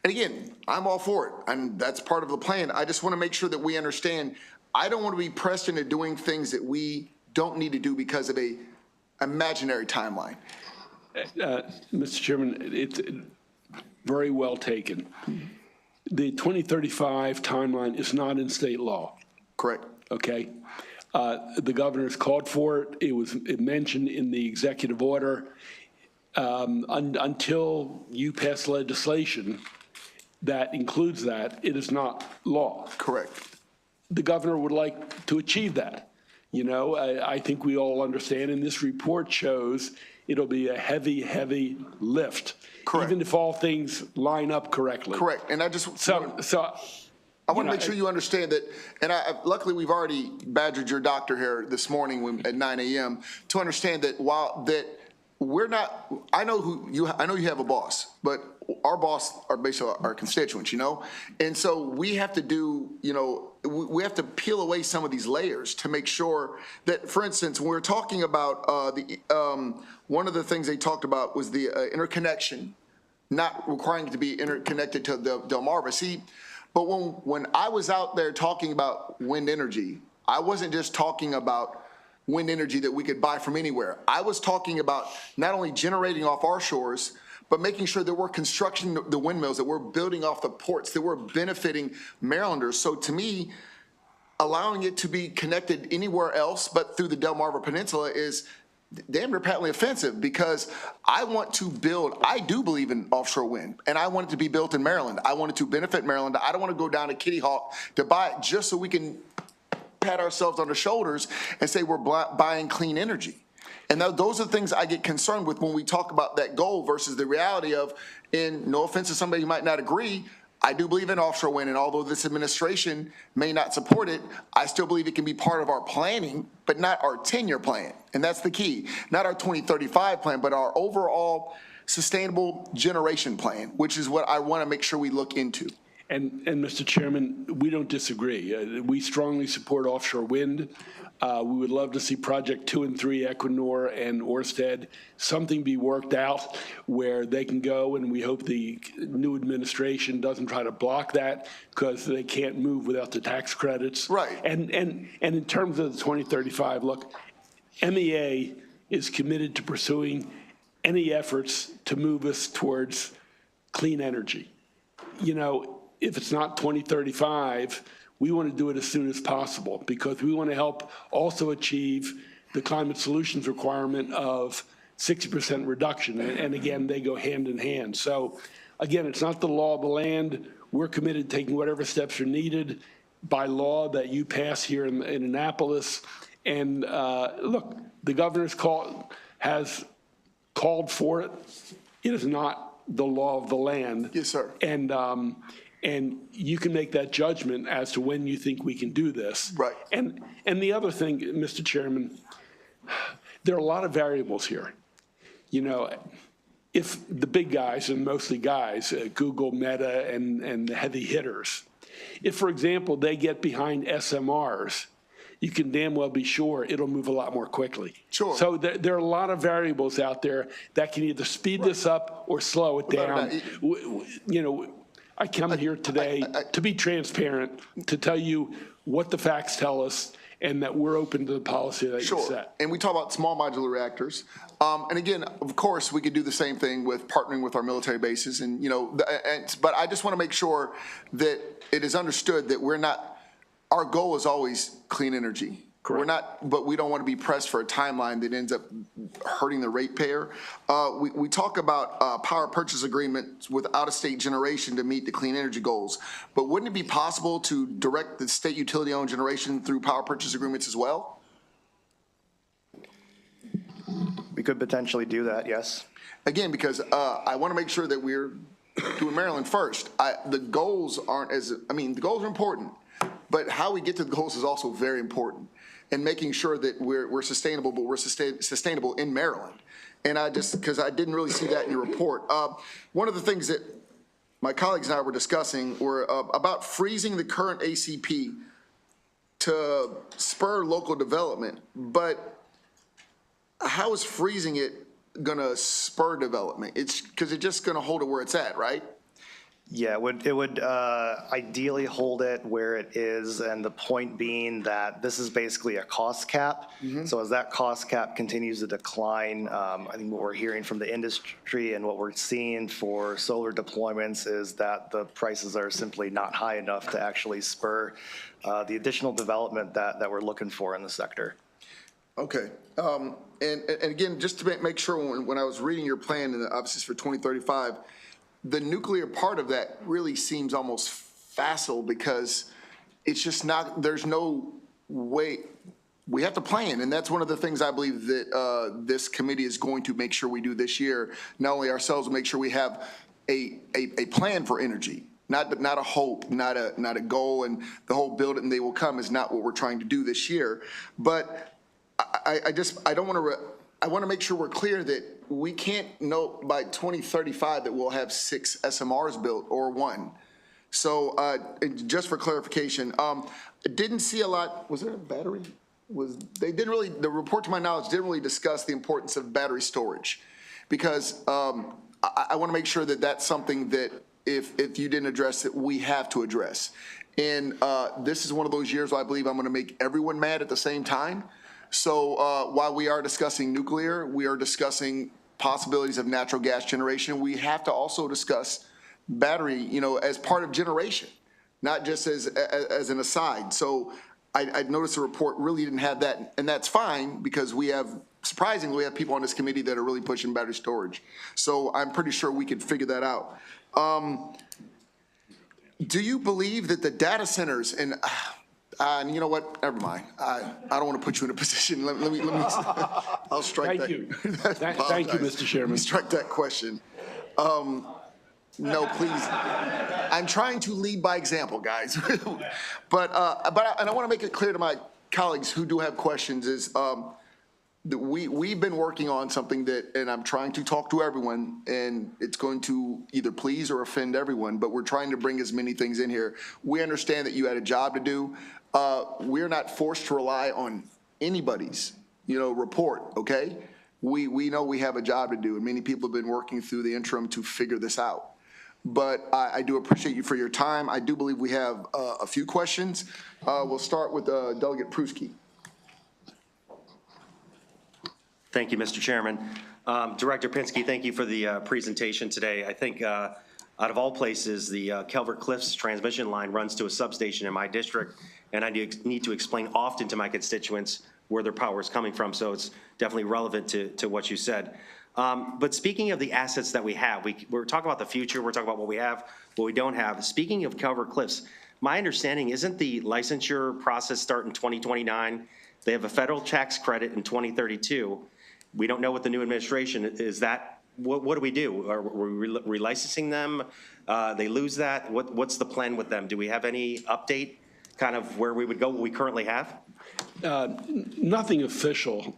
Speaker 1: And again, I'm all for it, and that's part of the plan. I just want to make sure that we understand, I don't want to be pressed into doing things that we don't need to do because of a imaginary timeline.
Speaker 2: Mr. Chairman, it's very well taken. The 2035 timeline is not in state law.
Speaker 1: Correct.
Speaker 2: Okay. The governor's called for it. It was mentioned in the executive order. Until you pass legislation that includes that, it is not law.
Speaker 1: Correct.
Speaker 2: The governor would like to achieve that. I think we all understand, and this report shows it'll be a heavy, heavy lift.
Speaker 1: Correct.
Speaker 2: Even if all things line up correctly.
Speaker 1: Correct. And I just
Speaker 2: I
Speaker 1: want to make sure you understand that, and luckily we've already badgered your doctor here this morning at 9 a.m. to understand that we're not, I know you have a boss, but our boss are basically our constituents, And so we have to do, we have to peel away some of these layers to make sure that, for instance, when we're talking about one of the things they talked about was the interconnection, not requiring it to be interconnected to the Delmarva. See, but when I was out there talking about wind energy, I wasn't just talking about wind energy that we could buy from anywhere. I was talking about not only generating off our shores, but making sure that we're constructing the windmills, that we're building off the ports, that we're benefiting Marylanders. So to me, allowing it to be connected anywhere else but through the Delmarva Peninsula is damn near patently offensive, because I want to build, I do believe in offshore wind, and I want it to be built in Maryland. I want it to benefit Maryland. I don't want to go down to Kitty Hawk to buy it just so we can pat ourselves on the shoulders and say we're buying clean energy. And those are the things I get concerned with when we talk about that goal versus the reality of, and no offense to somebody who might not agree, I do believe in offshore wind, and although this administration may not support it, I still believe it can be part of our planning, but not our 10-year plan. And that's the key. Not our 2035 plan, but our overall sustainable generation plan, which is what I want to make sure we look into.
Speaker 2: And Mr. Chairman, we don't disagree. We strongly support offshore wind. We would love to see Project 2 and 3, Equinor and Ørsted, something be worked out where they can go, and we hope the new administration doesn't try to block that because they can't move without the tax credits.
Speaker 1: Right.
Speaker 2: And in terms of the 2035, look, MEA is committed to pursuing any efforts to move us towards clean energy. You know, if it's not 2035, we want to do it as soon as possible because we want to help also achieve the climate solutions requirement of 60% reduction. And again, they go hand in hand. So again, it's not the law of the land. We're committed to taking whatever steps are needed by law that you pass here in Annapolis. And look, the governor's has called for it. It is not the law of the land.
Speaker 1: Yes, sir.
Speaker 2: And you can make that judgment as to when you think we can do this.
Speaker 1: Right.
Speaker 2: And the other thing, Mr. Chairman, there are a lot of variables here. You know, if the big guys, and mostly guys, Google, Meta, and the heavy hitters, if, for example, they get behind SMRs, you can damn well be sure it'll move a lot more quickly.
Speaker 1: Sure.
Speaker 2: So there are a lot of variables out there that can either speed this up or slow it down. You know, I come here today to be transparent, to tell you what the facts tell us, and that we're open to the policy that you set.
Speaker 1: And we talk about small modular reactors. And again, of course, we could do the same thing with partnering with our military bases. And, you know, but I just want to make sure that it is understood that we're not, our goal is always clean energy. Correct. We're not, but we don't want to be pressed for a timeline that ends up hurting the ratepayer. We talk about power purchase agreements with out-of-state generation to meet the clean energy goals. But wouldn't it be possible to direct the state utility-owned generation through power purchase agreements as well?
Speaker 4: We could potentially do that, yes.
Speaker 1: Again, because I want to make sure that we're doing Maryland first. The goals aren't as, I mean, the goals are important, but how we get to the goals is also very important. And making sure that we're sustainable, but we're sustainable in Maryland. And I just, because I didn't really see that in your report. One of the things that my colleagues and I were discussing were about freezing the current ACP to spur local development. But how is freezing it gonna spur development? It's because it's just gonna hold it where it's at, right?
Speaker 4: Yeah, it would ideally hold it where it is, and the point being that this is basically a cost cap. So as that cost cap continues to decline, I think what we're hearing from the industry and what we're seeing for solar deployments is that the prices are simply not high enough to actually spur the additional development that we're looking for in the sector.
Speaker 1: Okay. And again, just to make sure, when I was reading your plan, and obviously it's for 2035, the nuclear part of that really seems almost facile because it's just not, there's no way, we have to plan. And that's one of the things I believe that this committee is going to make sure we do this year. Not only ourselves, but make sure we have a plan for energy, not a hope, not a goal, and the whole build it and they will come is not what we're trying to do this year. But I want to make sure we're clear that we can't know by 2035 that we'll have 6 SMRs built or 1. So just for clarification, didn't see a lot, was there a battery? They didn't really, the report to my knowledge didn't really discuss the importance of battery storage because I want to make sure that that's something that if you didn't address it, we have to address. And this is one of those years where I believe I'm going to make everyone mad at the same time. So while we are discussing nuclear, we are discussing possibilities of natural gas generation. We have to also discuss battery, you know, as part of generation, not just as an aside. So I noticed the report really didn't have that, and that's fine because we have, surprisingly, we have people on this committee that are really pushing battery storage. So I'm pretty sure we could figure that out. Do you believe that the data centers and you know what? Never mind. I don't want to put you in a position. Let me I'll strike that.
Speaker 2: Thank you. Thank you, Mr. Chairman.
Speaker 1: Let me strike that question. No, please. I'm trying to lead by example, guys. but I want to make it clear to my colleagues who do have questions is that we've been working on something that, and I'm trying to talk to everyone, and it's going to either please or offend everyone, but we're trying to bring as many things in here. We understand that you had a job to do. We're not forced to rely on anybody's, report, okay? We know we have a job to do, and many people have been working through the interim to figure this out. But I do appreciate you for your time. I do believe we have a few questions. We'll start with Delegate Pruski.
Speaker 5: Thank you, Mr. Chairman. Director Pinsky, thank you for the presentation today. I think out of all places, the Calvert Cliffs transmission line runs to a substation in my district, and I need to explain often to my constituents where their power is coming from, so it's definitely relevant to what you said. But speaking of the assets that we have, we're talking about the future, we're talking about what we have, what we don't have. Speaking of Calvert Cliffs, my understanding isn't the licensure process start in 2029? They have a federal tax credit in 2032. We don't know what the new administration is. That what do we do? Are we relicensing them? They lose that? What's the plan with them? Do we have any update, kind of where we would go? What we currently have?
Speaker 2: Nothing official,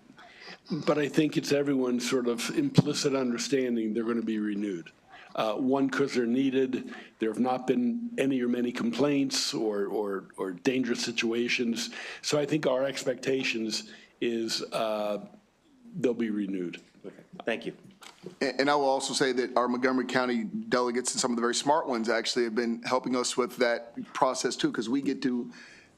Speaker 2: but I think it's everyone's sort of implicit understanding they're going to be renewed. One, because they're needed. There have not been any or many complaints or dangerous situations. So I think our expectations is they'll be renewed.
Speaker 5: Okay. Thank you.
Speaker 1: And I will also say that our Montgomery County delegates and some of the very smart ones actually have been helping us with that process too, because we get to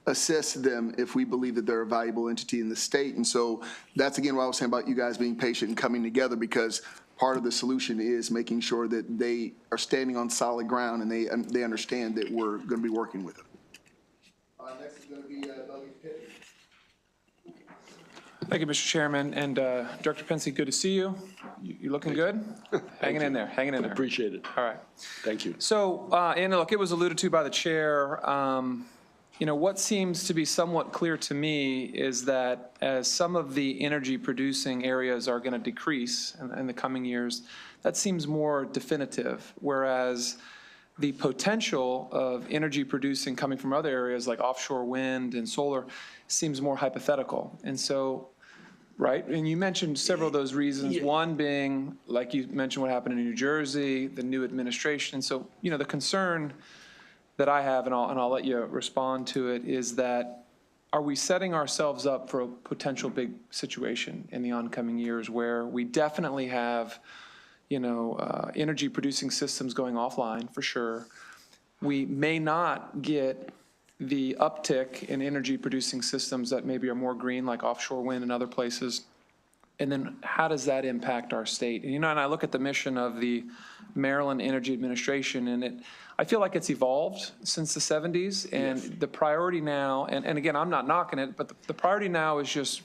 Speaker 1: assist them if we believe that they're a valuable entity in the state. And so that's again what I was saying about you guys being patient and coming together, because part of the solution is making sure that they are standing on solid ground and they understand that we're going to be working with them. Next is going to be Delegate Pitt.
Speaker 6: Thank you, Mr. Chairman. And Director Pinsky, good to see you. You looking good? Hanging in there, hanging in there.
Speaker 2: Appreciate it.
Speaker 6: All right.
Speaker 2: Thank you.
Speaker 6: So, and look, it was alluded to by the chair. You know, what seems to be somewhat clear to me is that as some of the energy producing areas are going to decrease in the coming years, that seems more definitive, whereas the potential of energy producing coming from other areas like offshore wind and solar seems more hypothetical. And so, right, and you mentioned several of those reasons,
Speaker 2: Yeah.
Speaker 6: One being, like you mentioned what happened in New Jersey, the new administration. So, you know, the concern that I have, and I'll let you respond to it, is that are we setting ourselves up for a potential big situation in the oncoming years where we definitely have, you know, energy producing systems going offline for sure. We may not get the uptick in energy producing systems that maybe are more green, like offshore wind and other places. And then how does that impact our state? And, you know, and I look at the mission of the Maryland Energy Administration, and I feel like it's evolved since the 70s. And the priority now, and again, I'm not knocking it, but the priority now is just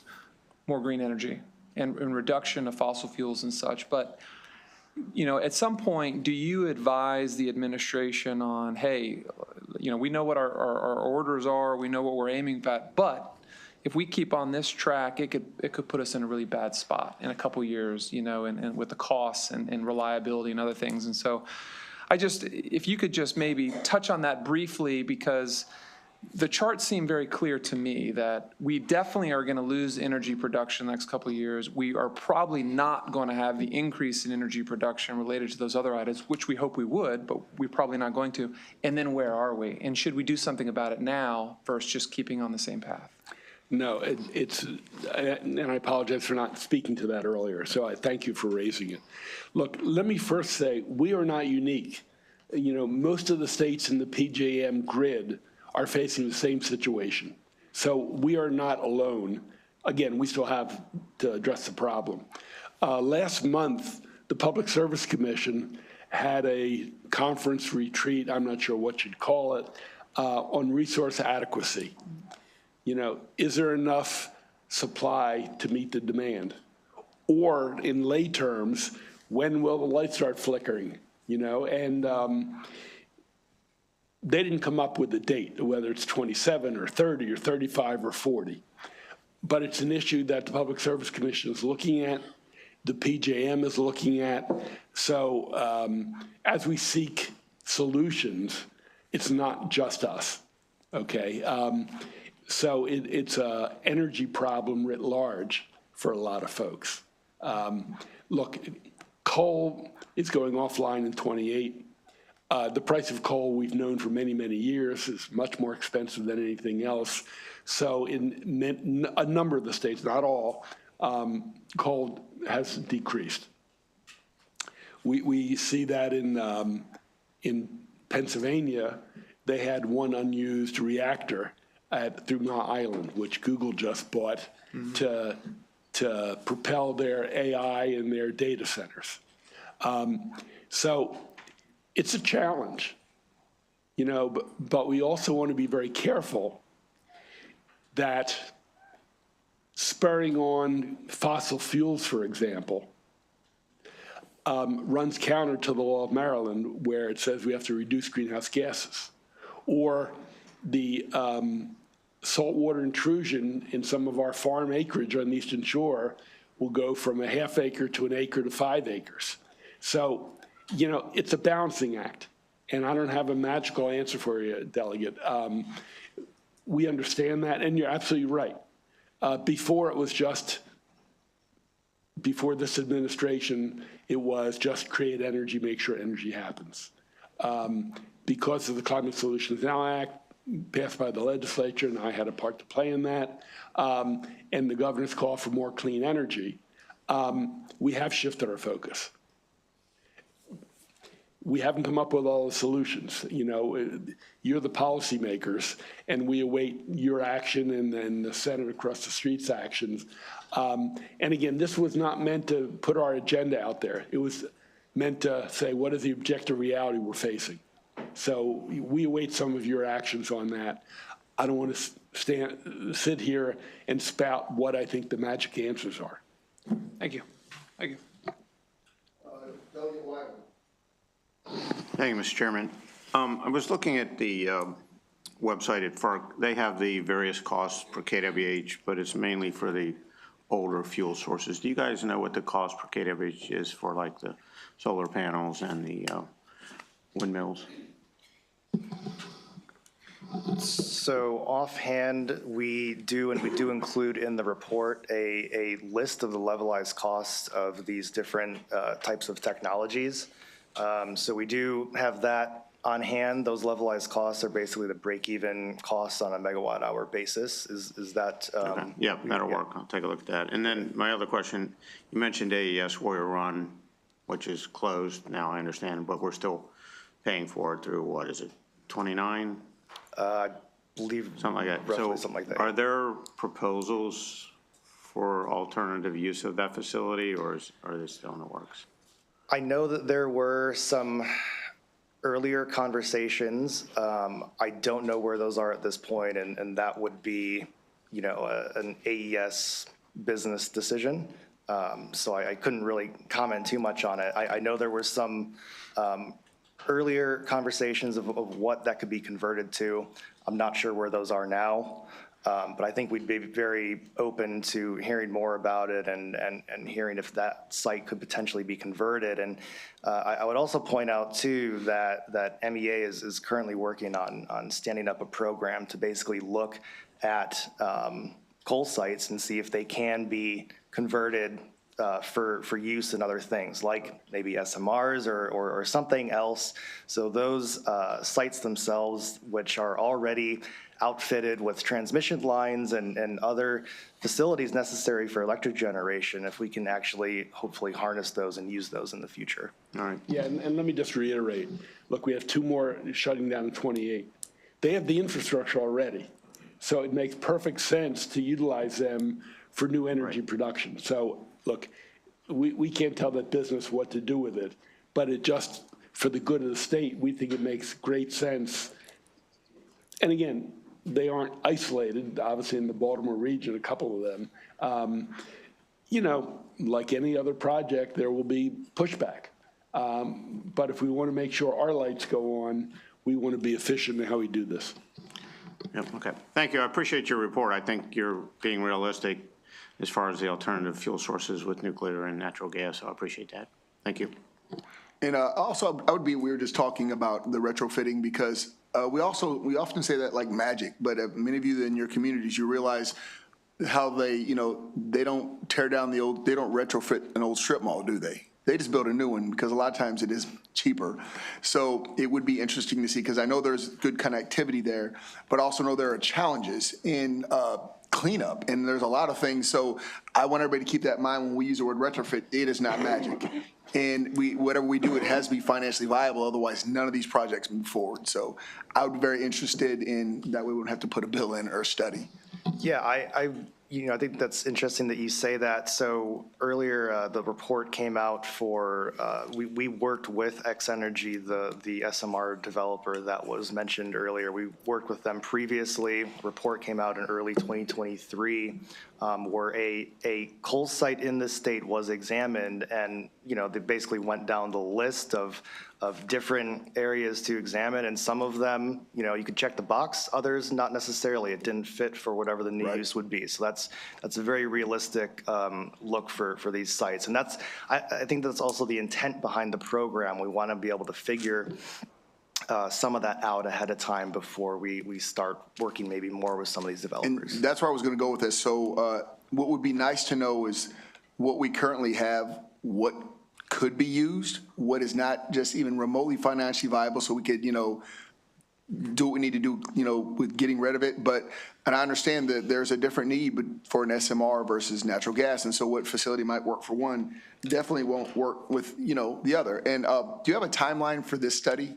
Speaker 6: more green energy and reduction of fossil fuels and such. But, you know, at some point, do you advise the administration on, hey, you know, we know what our orders are, we know what we're aiming at, but if we keep on this track, it could put us in a really bad spot in a couple years, you know, and with the costs and reliability and other things. And so if you could just maybe touch on that briefly, because the charts seem very clear to me that we definitely are going to lose energy production the next couple of years. We are probably not going to have the increase in energy production related to those other items, which we hope we would, but we're probably not going to. And then where are we? And should we do something about it now versus just keeping on the same path?
Speaker 2: No, and I apologize for not speaking to that earlier, so I thank you for raising it. Look, let me first say, we are not unique. You know, most of the states in the PJM grid are facing the same situation. So we are not alone. Again, we still have to address the problem. Last month, the Public Service Commission had a conference retreat, I'm not sure what you'd call it, on resource adequacy. You know, is there enough supply to meet the demand? Or in lay terms, when will the lights start flickering? You know, and they didn't come up with a date, whether it's 27 or 30 or 35 or 40. But it's an issue that the Public Service Commission is looking at, the PJM is looking at. So as we seek solutions, it's not just us, okay? So it's an energy problem writ large for a lot of folks. Look, coal is going offline in 28. The price of coal we've known for many, many years is much more expensive than anything else. So in a number of the states, not all, coal has decreased. We see that in Pennsylvania. They had one unused reactor through Mount Island, which Google just bought to to propel their AI and their data centers. So it's a challenge, but we also want to be very careful that spurring on fossil fuels, for example, runs counter to the law of Maryland, where it says we have to reduce greenhouse gases, or the saltwater intrusion in some of our farm acreage on the Eastern Shore will go from a ½ acre to an acre to 5 acres. So, it's a balancing act, and I don't have a magical answer for you, Delegate. We understand that, and you're absolutely right. Before this administration, it was just create energy, make sure energy happens. Because of the Climate Solutions Now Act, passed by the legislature, and I had a part to play in that, and the governor's call for more clean energy, we have shifted our focus. We haven't come up with all the solutions. You're the policymakers, and we await your action and then the Senate across the street's actions. And again, this was not meant to put our agenda out there. It was meant to say, what is the objective reality we're facing? So we await some of your actions on that. I don't want to sit here and spout what I think the magic answers are.
Speaker 6: Thank you. Thank you.
Speaker 1: Delegate Wyman.
Speaker 7: Thank you, Mr. Chairman. I was looking at the website at FERC. They have the various costs per kWh, but it's mainly for the older fuel sources. Do you guys know what the cost per kWh is for like the solar panels and the windmills?
Speaker 4: So offhand, we do include in the report a list of the levelized costs of these different types of technologies. So we do have that on hand. Those levelized costs are basically the break-even costs on a megawatt hour basis. Is that?
Speaker 7: Okay. Yeah, that'll work. I'll take a look at that. And then my other question, you mentioned AES Warrior Run, which is closed now, I understand, but we're still paying for it through, what is it, 29?
Speaker 4: I believe.
Speaker 7: Something like that.
Speaker 4: Roughly
Speaker 7: So
Speaker 4: something like that.
Speaker 7: are there proposals for alternative use of that facility, or are they still in the works?
Speaker 4: I know that there were some earlier conversations. I don't know where those are at this point, and that would be, an AES business decision. So I couldn't really comment too much on it. I know there were some earlier conversations of what that could be converted to. I'm not sure where those are now. But I think we'd be very open to hearing more about it and hearing if that site could potentially be converted. And I would also point out too that MEA is currently working on standing up a program to basically look at coal sites and see if they can be converted for use in other things, like maybe SMRs or something else. So those sites themselves, which are already outfitted with transmission lines and other facilities necessary for electric generation, if we can actually hopefully harness those and use those in the future.
Speaker 7: All right.
Speaker 2: Yeah, and let me just reiterate. Look, we have 2 more shutting down in 28. They have the infrastructure already, so it makes perfect sense to utilize them for new energy production. So, look, we can't tell that business what to do with it, but it just, for the good of the state, we think it makes great sense. And again, they aren't isolated, obviously in the Baltimore region, a couple of them. Like any other project, there will be pushback. But if we want to make sure our lights go on, we want to be efficient in how we do this.
Speaker 7: Yep, okay. Thank you. I appreciate your report. I think you're being realistic as far as the alternative fuel sources with nuclear and natural gas, so I appreciate that. Thank you.
Speaker 1: And also, I would be weird just talking about the retrofitting because we often say that like magic, but many of you in your communities, you realize how they don't tear down they don't retrofit an old strip mall, do they? They just build a new one because a lot of times it is cheaper. So it would be interesting to see, because I know there's good connectivity there, but also know there are challenges in cleanup, and there's a lot of things. So I want everybody to keep that in mind when we use the word retrofit. It is not magic. And whatever we do, it has to be financially viable. Otherwise, none of these projects move forward. So I would be very interested in that. We wouldn't have to put a bill in or a study.
Speaker 4: Yeah, I I think that's interesting that you say that. So earlier, the report came out for, we worked with X-Energy, the SMR developer that was mentioned earlier. We worked with them previously. Report came out in early 2023, where a coal site in the state was examined, and, they basically went down the list of different areas to examine, and some of them, you could check the box, others not necessarily. It didn't fit for whatever the new use would be. So that's a very realistic look for these sites. And I think that's also the intent behind the program. We want to be able to figure some of that out ahead of time before we start working maybe more with some of these developers.
Speaker 1: And that's where I was going to go with this. So what would be nice to know is what we currently have, what could be used, what is not just even remotely financially viable, so we could, do what we need to do, with getting rid of it. And I understand that there's a different need for an SMR versus natural gas. And so what facility might work for one definitely won't work with, the other. And do you have a timeline for this study?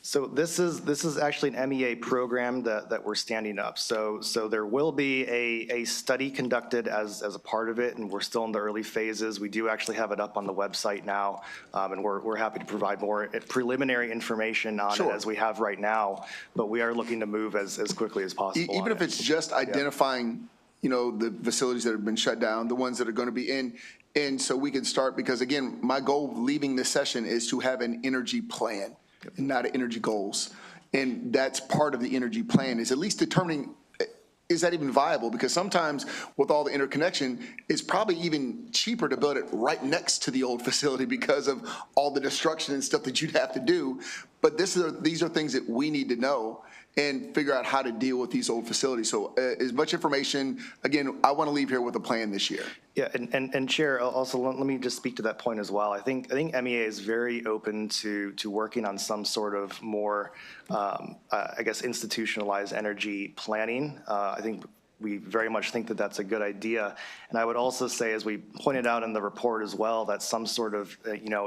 Speaker 4: So this is actually an MEA program that we're standing up. So there will be a study conducted as a part of it, and we're still in the early phases. We do actually have it up on the website now, and we're happy to provide more preliminary information on it as we have right now. But we are looking to move as quickly as possible.
Speaker 1: Even if it's just identifying, the facilities that have been shut down, the ones that are going to be in. And so we can start, because again, my goal leaving this session is to have an energy plan. And not energy goals. And that's part of the energy plan, is at least determining, is that even viable? Because sometimes with all the interconnection, it's probably even cheaper to build it right next to the old facility because of all the destruction and stuff that you'd have to do. But these are things that we need to know and figure out how to deal with these old facilities. So as much information, again, I want to leave here with a plan this year.
Speaker 4: Yeah, and Chair, also let me just speak to that point as well. I think MEA is very open to working on some sort of more, I guess, institutionalized energy planning. I think we very much think that that's a good idea. And I would also say, as we pointed out in the report as well, that some sort of,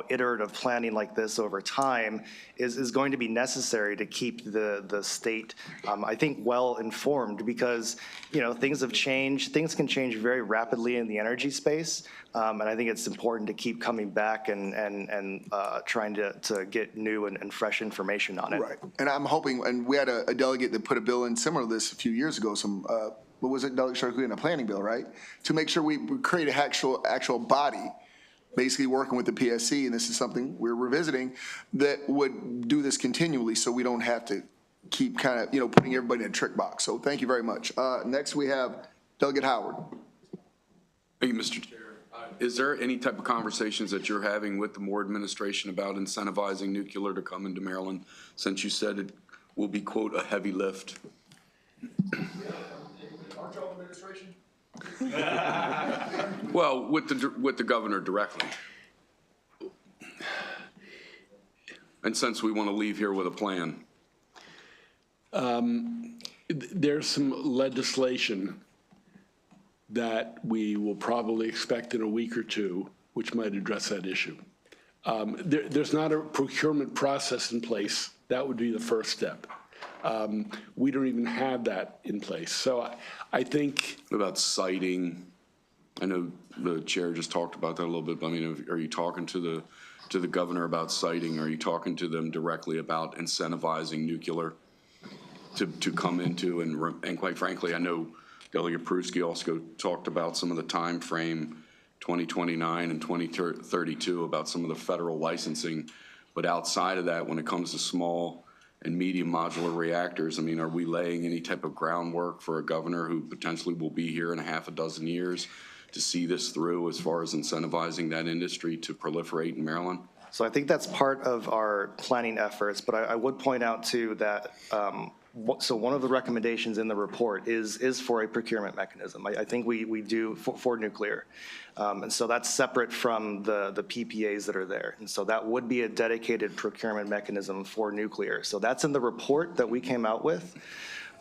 Speaker 4: iterative planning like this over time is going to be necessary to keep the state, I think, well informed, because, things have changed. Things can change very rapidly in the energy space. And I think it's important to keep coming back and trying to get new and fresh information on it.
Speaker 1: Right. And I'm hoping, and we had a delegate that put a bill in similar to this a few years ago, what was it, Delegate Sharkey, in a planning bill, right? To make sure we create an actual body, basically working with the PSC, and this is something we're revisiting, that would do this continually so we don't have to keep kind of, putting everybody in a trick box. So thank you very much. Next we have Delegate Howard.
Speaker 8: Thank you, Mr. Chair. Is there any type of conversations that you're having with the Moore administration about incentivizing nuclear to come into Maryland, since you said it will be, quote, a heavy lift? Well, with the governor directly. And since we want to leave here with a plan.
Speaker 2: There's some legislation that we will probably expect in a week or two, which might address that issue. There's not a procurement process in place. That would be the first step. We don't even have that in place. So I think.
Speaker 8: What about siting? I know the chair just talked about that a little bit, but I mean, are you talking to the governor about siting? Are you talking to them directly about incentivizing nuclear to come into, and quite frankly, I know Delegate Pruski also talked about some of the time frame, 2029 and 2032, about some of the federal licensing. But outside of that, when it comes to small and medium modular reactors, I mean, are we laying any type of groundwork for a governor who potentially will be here in a half a dozen years to see this through as far as incentivizing that industry to proliferate in Maryland?
Speaker 4: So I think that's part of our planning efforts, but I would point out too that so one of the recommendations in the report is for a procurement mechanism. I think we do for nuclear. And so that's separate from the PPAs that are there. And so that would be a dedicated procurement mechanism for nuclear. So that's in the report that we came out with.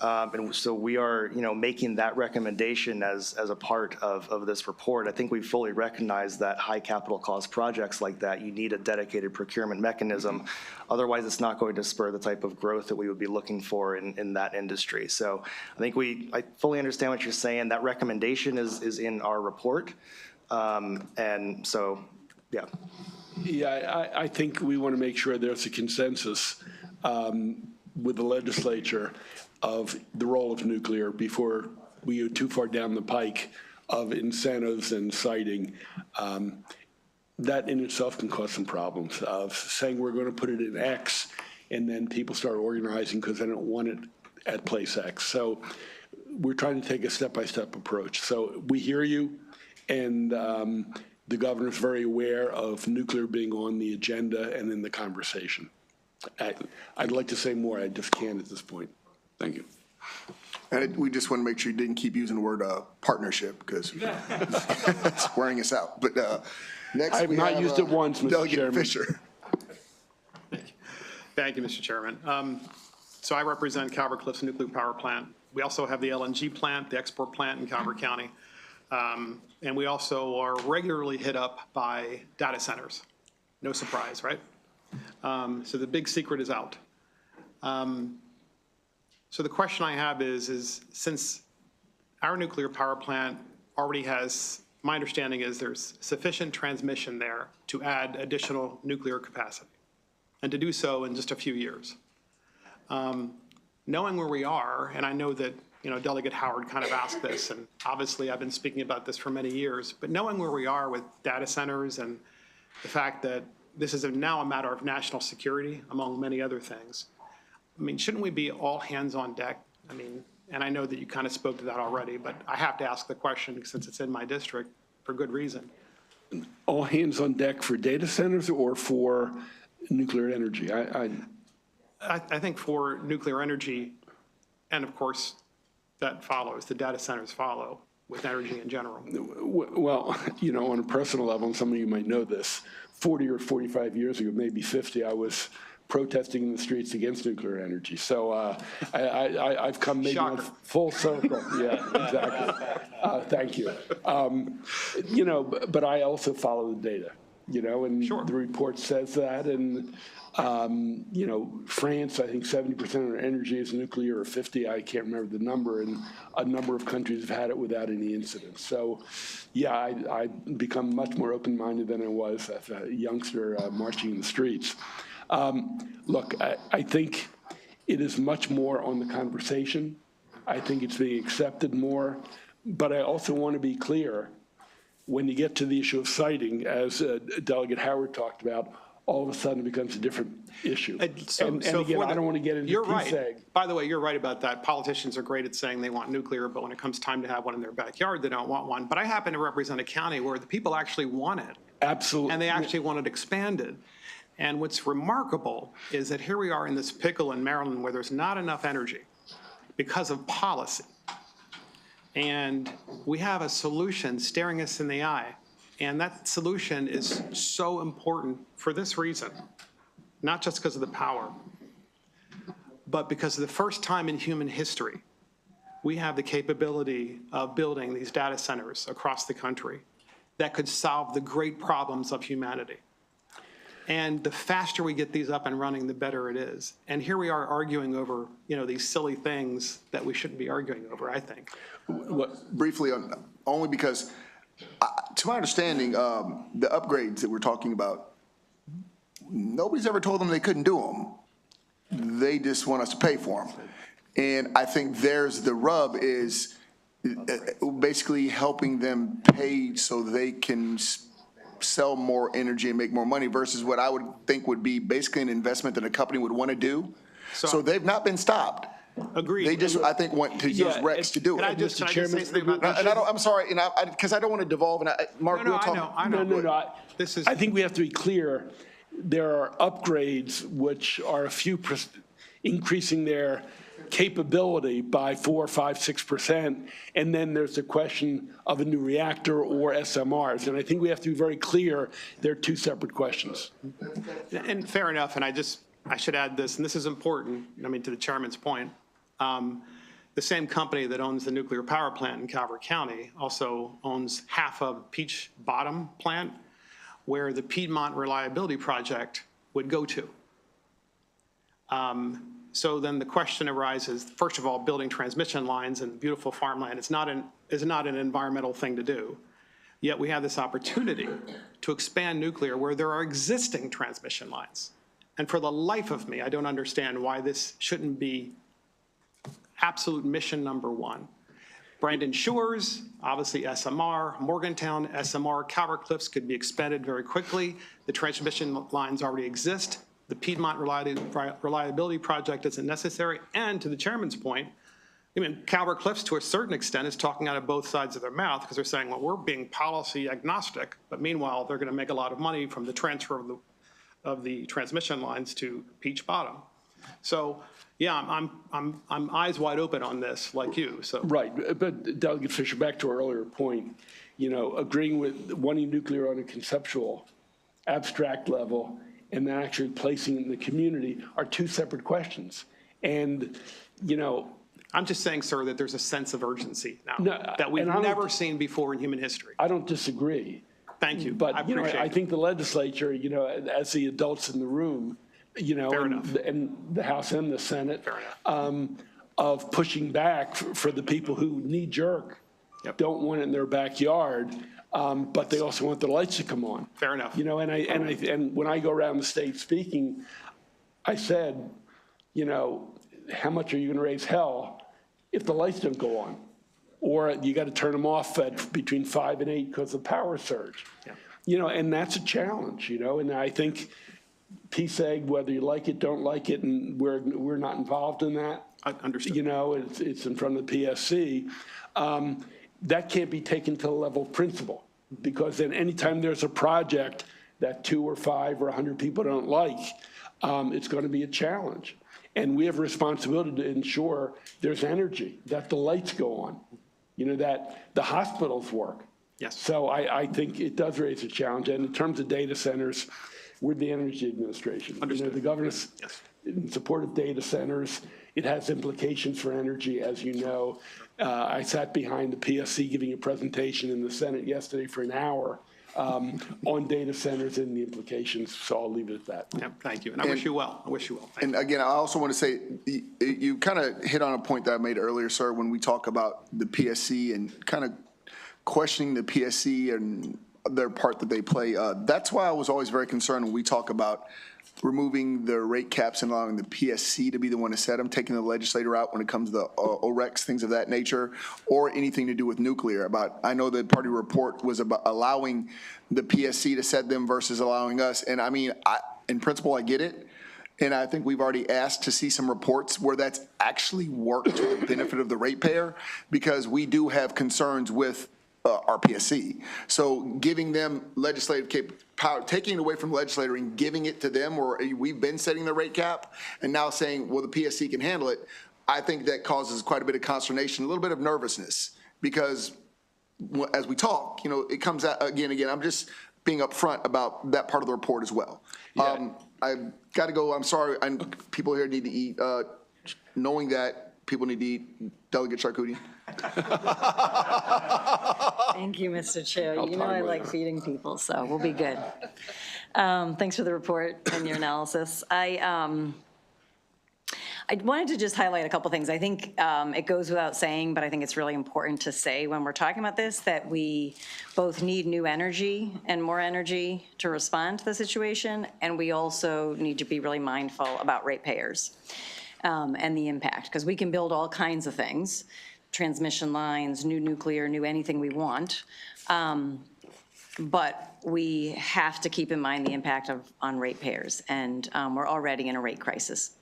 Speaker 4: And so we are, making that recommendation as a part of this report. I think we fully recognize that high capital cost projects like that, you need a dedicated procurement mechanism. Otherwise, it's not going to spur the type of growth that we would be looking for in that industry. So I think I fully understand what you're saying. That recommendation is in our report. And so, yeah.
Speaker 2: Yeah, I think we want to make sure there's a consensus with the legislature of the role of nuclear before we go too far down the pike of incentives and siting. That in itself can cause some problems of saying we're going to put it in X, and then people start organizing because they don't want it at place X. So we're trying to take a step-by-step approach. So we hear you, and the governor's very aware of nuclear being on the agenda and in the conversation. I'd like to say more, I just can't at this point. Thank you.
Speaker 1: And we just want to make sure you didn't keep using the word partnership, because it's wearing us out. But next,
Speaker 2: I've
Speaker 1: we
Speaker 2: not
Speaker 1: have,
Speaker 2: used it once, Mr.
Speaker 1: Delegate
Speaker 2: Chairman.
Speaker 1: Fisher.
Speaker 9: Thank you, Mr. Chairman. So I represent Calvert Cliffs Nuclear Power Plant. We also have the LNG plant, the export plant in Calvert County. And we also are regularly hit up by data centers. No surprise, right? So the big secret is out. So the question I have is since our nuclear power plant already has, my understanding is there's sufficient transmission there to add additional nuclear capacity, and to do so in just a few years. Knowing where we are, and I know that Delegate Howard kind of asked this, and obviously I've been speaking about this for many years, but knowing where we are with data centers and the fact that this is now a matter of national security, among many other things, I mean, shouldn't we be all hands on deck? I mean, and I know that you kind of spoke to that already, but I have to ask the question since it's in my district for good reason.
Speaker 2: All hands on deck for data centers or for nuclear energy?
Speaker 9: I think for nuclear energy, and of course, that follows, the data centers follow with energy in general.
Speaker 2: Well, on a personal level, and some of you might know this, 40 or 45 years ago, maybe 50, I was protesting in the streets against nuclear energy. So I've come maybe full circle. Yeah, exactly. Thank you. But I also follow the data, and the report says that. And, France, I think 70% of their energy is nuclear, or 50, I can't remember the number, and a number of countries have had it without any incident. So, yeah, I've become much more open-minded than I was as a youngster marching in the streets. Look, I think it is much more on the conversation. I think it's being accepted more. But I also want to be clear, when you get to the issue of siting, as Delegate Howard talked about, all of a sudden it becomes a different issue. And again, I don't want to get into
Speaker 9: You're
Speaker 2: PSEG.
Speaker 9: right. By the way, you're right about that. Politicians are great at saying they want nuclear, but when it comes time to have one in their backyard, they don't want one. But I happen to represent a county where the people actually want it.
Speaker 2: Absolutely.
Speaker 9: And they actually want it expanded. And what's remarkable is that here we are in this pickle in Maryland where there's not enough energy because of policy. And we have a solution staring us in the eye. And that solution is so important for this reason, not just because of the power, but because of the first time in human history, we have the capability of building these data centers across the country that could solve the great problems of humanity. And the faster we get these up and running, the better it is. And here we are arguing over, these silly things that we shouldn't be arguing over, I think.
Speaker 1: Briefly, only because, to my understanding, the upgrades that we're talking about, nobody's ever told them they couldn't do them. They just want us to pay for them. And I think there's the rub is basically helping them pay so they can sell more energy and make more money versus what I would think would be basically an investment that a company would want to do. So they've not been stopped.
Speaker 9: Agreed.
Speaker 1: They just, I think, want to use Rex to do it.
Speaker 9: Can I just say something about that?
Speaker 1: And I'm sorry, because I don't want to devolve, and Mark, we'll talk.
Speaker 9: I know.
Speaker 2: No.
Speaker 9: This is.
Speaker 2: I think we have to be clear. There are upgrades which are a few increasing their capability by 4, 5, 6%, and then there's the question of a new reactor or SMRs. And I think we have to be very clear they're two separate questions.
Speaker 9: And fair enough. And I should add this, and this is important. To the chairman's point. the same company that owns the nuclear power plant in Calvert County also owns half of Peach Bottom plant, where the Piedmont Reliability Project would go to. So then the question arises, first of all, building transmission lines in beautiful farmland is not an environmental thing to do. Yet we have this opportunity to expand nuclear where there are existing transmission lines. And for the life of me, I don't understand why this shouldn't be absolute mission number one. Brandon Shores, obviously SMR, Morgantown, SMR, Calvert Cliffs could be expanded very quickly. The transmission lines already exist. The Piedmont Reliability Project isn't necessary. And to the chairman's point, I mean, Calvert Cliffs, to a certain extent, is talking out of both sides of their mouth because they're saying, well, we're being policy agnostic, but meanwhile, they're going to make a lot of money from the transfer of the transmission lines to Peach Bottom. So, yeah, I'm eyes wide open on this, like you. So
Speaker 2: Right, but Delegate Fisher, back to our earlier point, agreeing with wanting nuclear on a conceptual, abstract level, and then actually placing it in the community are two separate questions. And,
Speaker 9: I'm just saying, sir, that there's a sense of urgency now that we've never seen before in human history.
Speaker 2: I don't disagree.
Speaker 9: Thank you.
Speaker 2: But,
Speaker 9: I appreciate
Speaker 2: I think the legislature, as the adults in the room, and the House and the Senate, of pushing back for the people who knee-jerk don't want it in their backyard, but they also want the lights to come on.
Speaker 9: Fair enough.
Speaker 2: And when I go around the state speaking, I said, how much are you going to raise hell if the lights don't go on? Or you got to turn them off at between 5 and 8 because of power surge. And that's a challenge, and I think PSEG, whether you like it, don't like it, and we're not involved in that.
Speaker 9: I understand.
Speaker 2: It's in front of the PSC. That can't be taken to the level of principle, because then anytime there's a project that 2 or 5 or 100 people don't like, it's going to be a challenge. And we have a responsibility to ensure there's energy, that the lights go on, that the hospitals work.
Speaker 9: Yes.
Speaker 2: So I think it does raise a challenge. And in terms of data centers, we're the Energy Administration.
Speaker 9: Understood.
Speaker 2: The governor's in support of data centers. It has implications for energy, as you know. I sat behind the PSC giving a presentation in the Senate yesterday for an hour on data centers and the implications, so I'll leave it at that.
Speaker 9: Yeah, thank you, and I wish you well. I wish you well.
Speaker 1: And again, I also want to say, you kind of hit on a point that I made earlier, sir, when we talk about the PSC and kind of questioning the PSC and their part that they play. That's why I was always very concerned when we talk about removing the rate caps and allowing the PSC to be the one to set them, taking the legislator out when it comes to the ORECs, things of that nature, or anything to do with nuclear. I know the party report was about allowing the PSC to set them versus allowing us. And I mean, in principle, I get it. And I think we've already asked to see some reports where that's actually worked to the benefit of the ratepayer, because we do have concerns with our PSC. So giving them legislative power, taking it away from the legislator and giving it to them, or we've been setting the rate cap and now saying, well, the PSC can handle it, I think that causes quite a bit of consternation, a little bit of nervousness, because as we talk, it comes out again, I'm just being upfront about that part of the report as well.
Speaker 2: Yeah.
Speaker 1: I've got to go. I'm sorry. People here need to eat. Knowing that people need to eat, Delegate Charkoudian.
Speaker 10: Thank you, Mr. Chair. I like feeding people, so we'll be good. Thanks for the report and your analysis. I wanted to just highlight a couple things. I think it goes without saying, but I think it's really important to say when we're talking about this, that we both need new energy and more energy to respond to the situation, and we also need to be really mindful about ratepayers and the impact, because we can build all kinds of things, transmission lines, new nuclear, new anything we want, but we have to keep in mind the impact on ratepayers, and we're already in a rate crisis.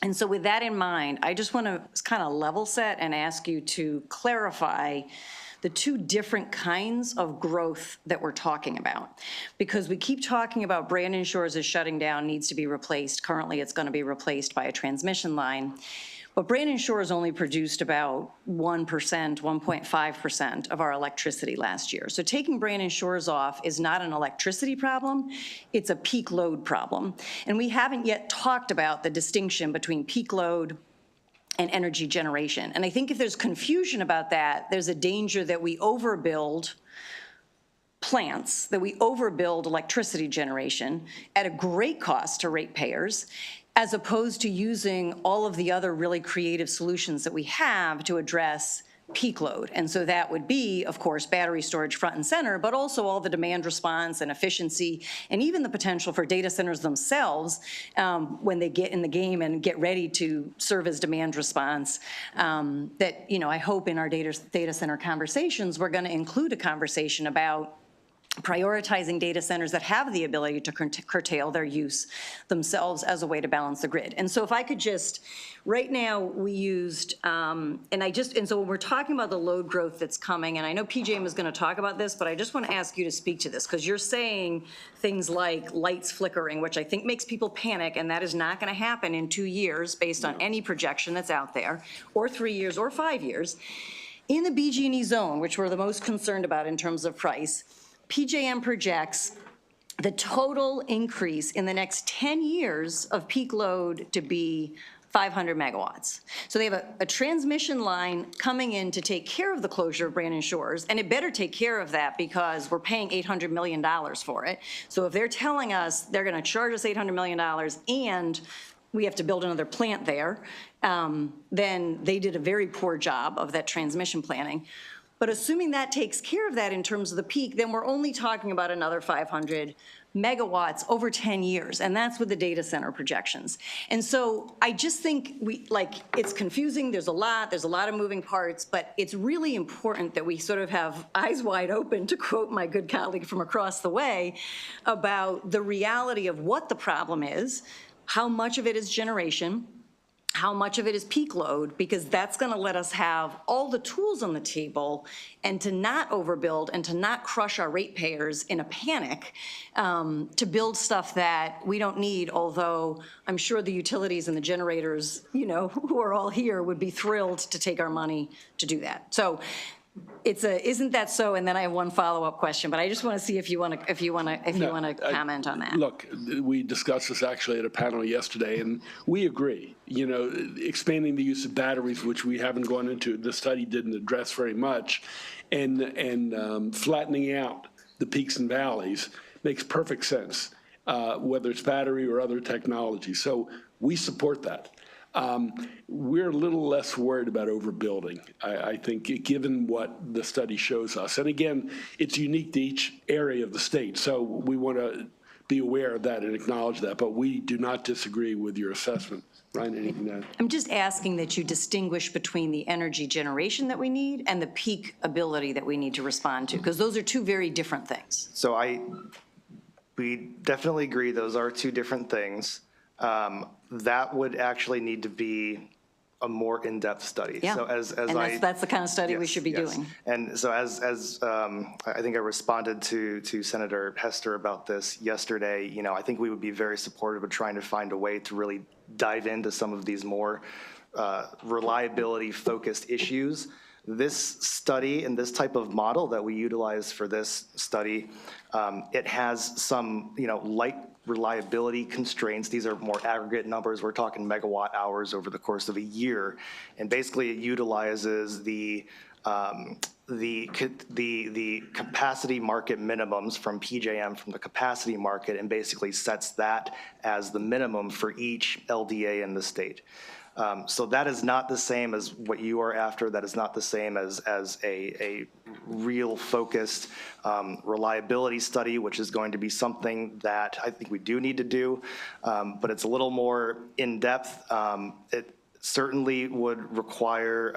Speaker 10: And so with that in mind, I just want to kind of level set and ask you to clarify the two different kinds of growth that we're talking about. Because we keep talking about Brandon Shores is shutting down, needs to be replaced. Currently, it's going to be replaced by a transmission line. But Brandon Shores only produced about 1%, 1.5% of our electricity last year. So taking Brandon Shores off is not an electricity problem, it's a peak load problem. And we haven't yet talked about the distinction between peak load and energy generation. And I think if there's confusion about that, there's a danger that we overbuild plants, that we overbuild electricity generation at a great cost to ratepayers, as opposed to using all of the other really creative solutions that we have to address peak load. And so that would be, of course, battery storage front and center, but also all the demand response and efficiency, and even the potential for data centers themselves when they get in the game and get ready to serve as demand response. That, you know, I hope in our data center conversations, we're going to include a conversation about prioritizing data centers that have the ability to curtail their use themselves as a way to balance the grid. And so if I could just, right now we used, and so when we're talking about the load growth that's coming, and I know PJM is going to talk about this, but I just want to ask you to speak to this, because you're saying things like lights flickering, which I think makes people panic, and that is not going to happen in 2 years based on any projection that's out there, or 3 years or 5 years. In the BG&E zone, which we're the most concerned about in terms of price, PJM projects the total increase in the next 10 years of peak load to be 500 megawatts. So they have a transmission line coming in to take care of the closure of Brandon Shores, and it better take care of that because we're paying $800 million for it. So if they're telling us they're going to charge us $800 million and we have to build another plant there, then they did a very poor job of that transmission planning. But assuming that takes care of that in terms of the peak, then we're only talking about another 500 megawatts over 10 years, and that's with the data center projections. And so I just think it's confusing, there's a lot of moving parts, but it's really important that we sort of have eyes wide open, to quote my good colleague from across the way, about the reality of what the problem is, how much of it is generation, how much of it is peak load, because that's going to let us have all the tools on the table and to not overbuild and to not crush our ratepayers in a panic to build stuff that we don't need, although I'm sure the utilities and the generators, you know, who are all here would be thrilled to take our money to do that. So isn't that so? And then I have one follow-up question, but I just want to see if you want to comment on that.
Speaker 2: Look, we discussed this actually at a panel yesterday, and we agree. You know, expanding the use of batteries, which we haven't gone into, the study didn't address very much, and flattening out the peaks and valleys makes perfect sense, whether it's battery or other technology. So we support that. We're a little less worried about overbuilding, I think, given what the study shows us. And again, it's unique to each area of the state, so we want to be aware of that and acknowledge that, but we do not disagree with your assessment. Ryan, anything to add? I'm
Speaker 10: just asking that you distinguish between the energy generation that we need and the peak ability that we need to respond to, because those are two very different things.
Speaker 4: So we definitely agree those are two different things. That would actually need to be a more in-depth study.
Speaker 10: Yeah.
Speaker 4: So
Speaker 10: and that's the kind of study we should be doing.
Speaker 4: And so as I think I responded to Senator Hester about this yesterday, you know, I think we would be very supportive of trying to find a way to really dive into some of these more reliability-focused issues. This study and this type of model that we utilize for this study, it has some, you know, light reliability constraints. These are more aggregate numbers. We're talking megawatt hours over the course of a year. And basically it utilizes the capacity market minimums from PJM, from the capacity market, and basically sets that as the minimum for each LDA in the state. So that is not the same as what you are after. That is not the same as a real focused reliability study, which is going to be something that I think we do need to do, but it's a little more in-depth. It certainly would require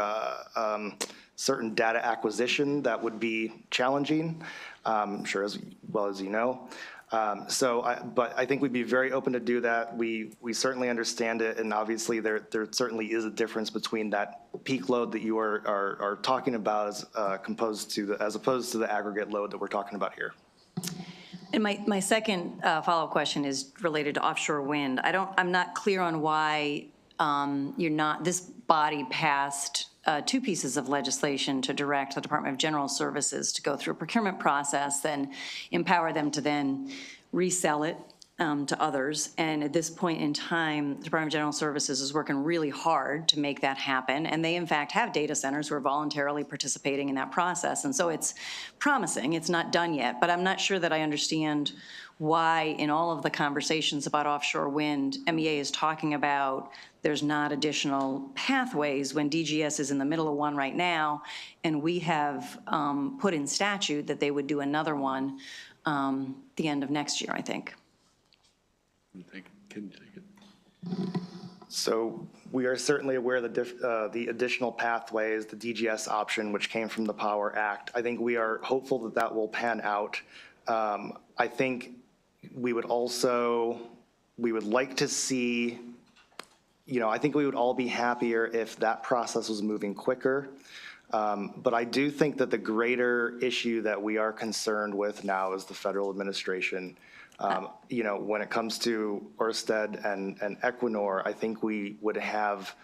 Speaker 4: certain data acquisition that would be challenging, I'm sure as well as you know. But I think we'd be very open to do that. We certainly understand it, and obviously there certainly is a difference between that peak load that you are talking about as opposed to the aggregate load that we're talking about here.
Speaker 10: And my second follow-up question is related to offshore wind. I'm not clear on why this body passed two pieces of legislation to direct the Department of General Services to go through a procurement process and empower them to then resell it to others. And at this point in time, the Department of General Services is working really hard to make that happen. And they, in fact, have data centers who are voluntarily participating in that process. And so it's promising. It's not done yet. But I'm not sure that I understand why in all of the conversations about offshore wind, MEA is talking about there's not additional pathways when DGS is in the middle of one right now. And we have put in statute that they would do another one the end of next year, I think.
Speaker 2: Can you take it?
Speaker 4: So we are certainly aware of the additional pathways, the DGS option, which came from the Power Act. I think we are hopeful that that will pan out. I think we would like to see, I think we would all be happier if that process was moving quicker. But I do think that the greater issue that we are concerned with now is the federal administration. When it comes to Ørsted and Equinor, I think we would have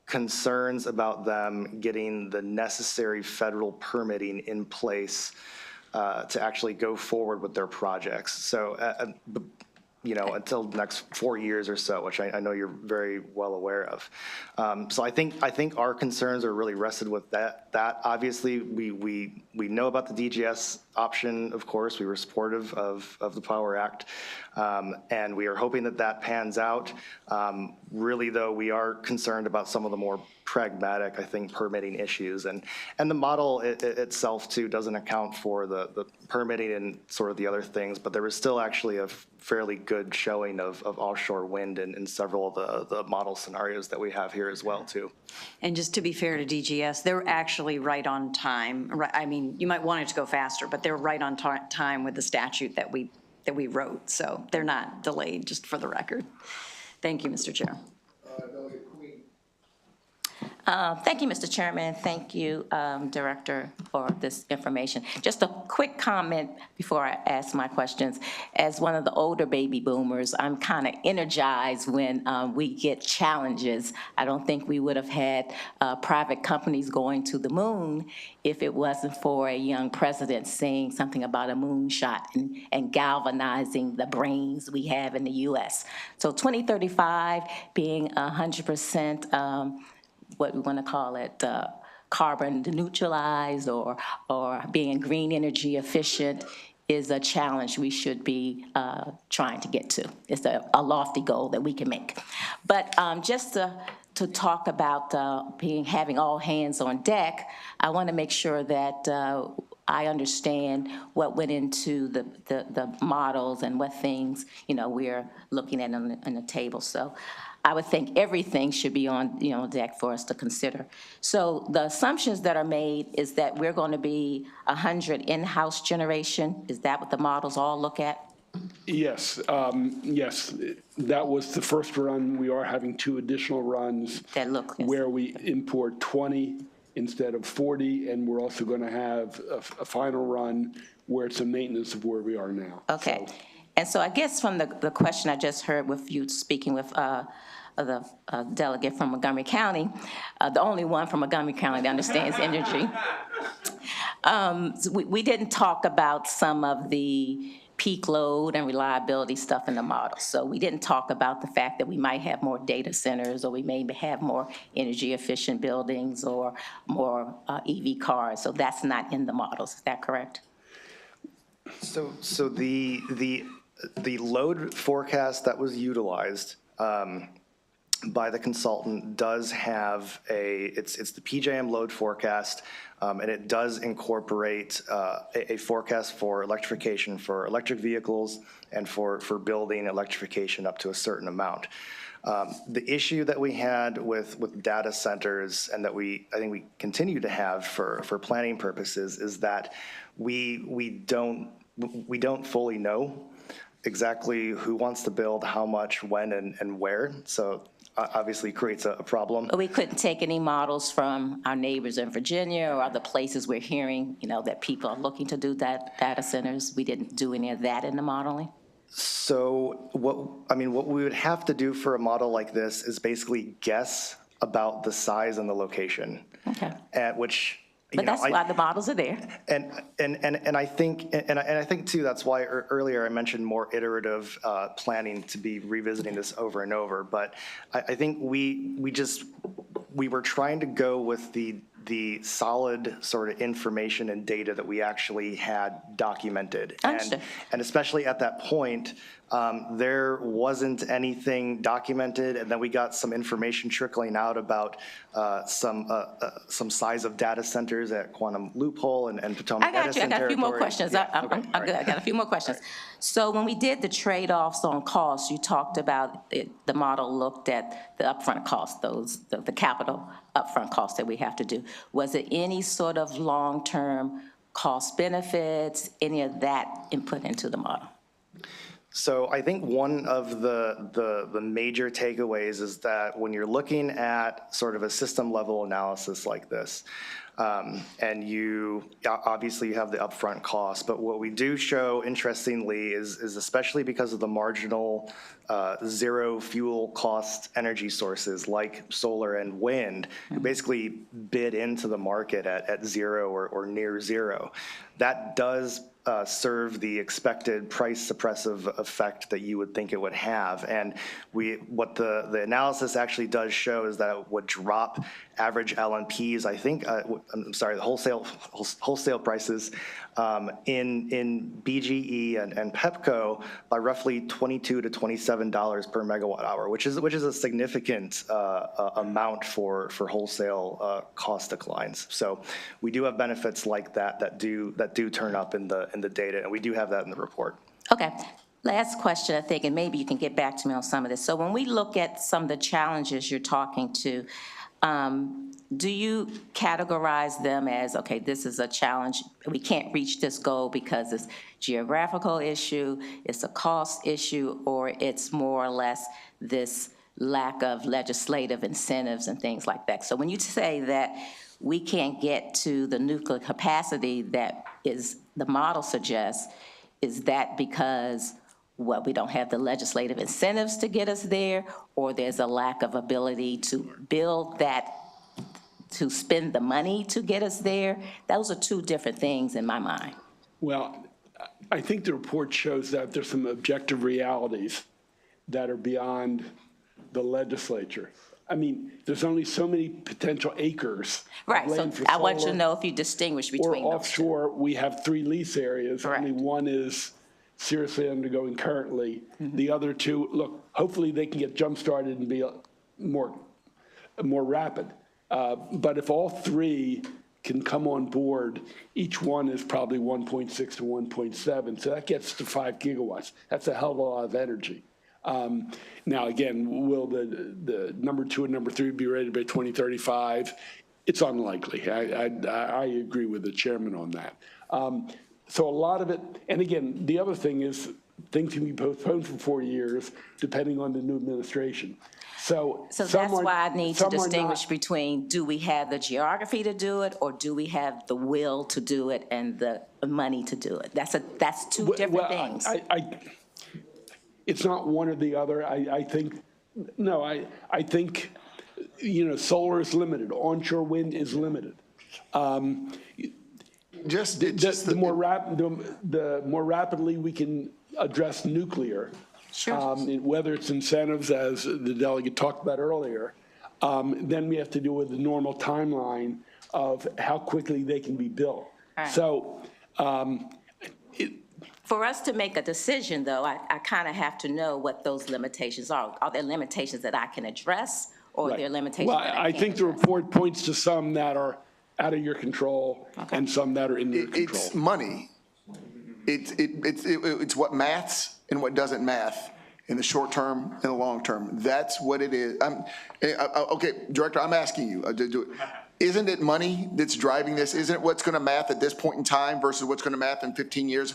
Speaker 4: concerns about them getting the necessary federal permitting in place to actually go forward with their projects. So, until the next 4 years or so, which I know you're very well aware of. So I think our concerns are really rested with that. Obviously, we know about the DGS option, of course. We were supportive of the Power Act, and we are hoping that that pans out. Really, though, we are concerned about some of the more pragmatic, I think, permitting issues. And the model itself, too, doesn't account for the permitting and sort of the other things, but there was still actually a fairly good showing of offshore wind in several of the model scenarios that we have here as well, too.
Speaker 10: And just to be fair to DGS, they're actually right on time. I mean, you might want it to go faster, but they're right on time with the statute that we wrote. So they're not delayed, just for the record. Thank you, Mr. Chair.
Speaker 11: Thank you, Mr. Chairman. Thank you, Director, for this information. Just a quick comment before I ask my questions. As one of the older baby boomers, I'm kind of energized when we get challenges. I don't think we would have had private companies going to the moon if it wasn't for a young president saying something about a moonshot and galvanizing the brains we have in the U.S. So 2035 being 100% what we want to call it, carbon neutralized or being green energy efficient is a challenge we should be trying to get to. It's a lofty goal that we can make. But just to talk about having all hands on deck, I want to make sure that I understand what went into the models and what things, we're looking at on the table. So I would think everything should be on, deck for us to consider. So the assumptions that are made is that we're going to be 100 in-house generation. Is that what the models all look at?
Speaker 2: Yes, yes. That was the first run. We are having 2 additional runs where we import 20 instead of 40, and we're also going to have a final run where it's a maintenance of where we are now.
Speaker 11: Okay. So. And so I guess from the question I just heard with you speaking with the delegate from Montgomery County, the only one from Montgomery County that understands energy, we didn't talk about some of the peak load and reliability stuff in the model. So we didn't talk about the fact that we might have more data centers, or we may have more energy efficient buildings, or more EV cars. So that's not in the models. Is that correct?
Speaker 4: So the load forecast that was utilized by the consultant does have it's the PJM load forecast, and it does incorporate a forecast for electrification for electric vehicles and for building electrification up to a certain amount. The issue that we had with data centers, and that I think we continue to have for planning purposes, is that we don't fully know exactly who wants to build, how much, when, and where. So obviously creates a problem.
Speaker 11: But we couldn't take any models from our neighbors in Virginia or other places we're hearing, that people are looking to do data centers. We didn't do any of that in the modeling.
Speaker 4: So what we would have to do for a model like this is basically guess about the size and the location.
Speaker 11: Okay.
Speaker 4: At which
Speaker 11: But that's why the models are there.
Speaker 4: And I think too, that's why earlier I mentioned more iterative planning to be revisiting this over and over. But I think we were trying to go with the solid sort of information and data that we actually had documented.
Speaker 11: Understood.
Speaker 4: And especially at that point, there wasn't anything documented, and then we got some information trickling out about some size of data centers at Quantum Loophole and Potomac
Speaker 11: I got you.
Speaker 4: Edison
Speaker 11: I got a few more
Speaker 4: territory.
Speaker 11: questions.
Speaker 4: Yeah,
Speaker 11: I'm
Speaker 4: okay,
Speaker 11: good. I got a few more questions. So when we did the trade-offs on costs, you talked about the model looked at the upfront costs, the capital upfront costs that we have to do. Was it any sort of long-term cost benefits, any of that input into the model?
Speaker 4: So I think one of the major takeaways is that when you're looking at sort of a system level analysis like this, and you obviously you have the upfront cost, but what we do show, interestingly, is especially because of the marginal zero fuel cost energy sources like solar and wind, you basically bid into the market at zero or near zero. That does serve the expected price suppressive effect that you would think it would have. And what the analysis actually does show is that it would drop average LNPs, I think, I'm sorry, the wholesale prices in BGE and PEPCO by roughly $22 to $27 per megawatt hour, which is a significant amount for wholesale cost declines. So we do have benefits like that do turn up in the data, and we do have that in the report.
Speaker 11: Okay. Last question, I think, and maybe you can get back to me on some of this. So when we look at some of the challenges you're talking to, do you categorize them as, okay, this is a challenge, we can't reach this goal because it's geographical issue, it's a cost issue, or it's more or less this lack of legislative incentives and things like that? So when you say that we can't get to the nuclear capacity that is the model suggests, is that because we don't have the legislative incentives to get us there, or there's a lack of ability to build that, to spend the money to get us there? Those are two different things in my mind.
Speaker 2: Well, I think the report shows that there's some objective realities that are beyond the legislature. I mean, there's only so many potential acres.
Speaker 11: Right, so I want you to know if you distinguish between
Speaker 2: or
Speaker 11: those
Speaker 2: offshore, we have 3 lease areas.
Speaker 11: Correct.
Speaker 2: Only one is seriously undergoing currently. The other 2, look, hopefully they can get jump-started and be more rapid. But if all 3 can come on board, each one is probably 1.6 to 1.7, so that gets to 5 gigawatts. That's a hell of a lot of energy. Now, again, will the number 2 and number 3 be ready by 2035? It's unlikely. I agree with the chairman on that. So a lot of it, and again, the other thing is things can be postponed for 4 years depending on the new administration. So
Speaker 11: that's why I need to distinguish between, do we have the geography to do it, or do we have the will to do it and the money to do it? That's two different things.
Speaker 2: It's not one or the other. I think, solar is limited. Onshore wind is limited. The more rapidly we can address nuclear, whether it's incentives, as the delegate talked about earlier, then we have to deal with the normal timeline of how quickly they can be built.
Speaker 11: Right.
Speaker 2: So,
Speaker 11: for us to make a decision, though, I kind of have to know what those limitations are. Are there limitations that I can address, or are there limitations that I can't
Speaker 2: I think the
Speaker 11: address?
Speaker 2: report points to some that are out of your control and some that are in your control.
Speaker 1: It's money. It's what maths and what doesn't math in the short term and the long term. That's what it is. Okay, Director, I'm asking you. Isn't it money that's driving this? Isn't it what's going to math at this point in time versus what's going to math in 15 years?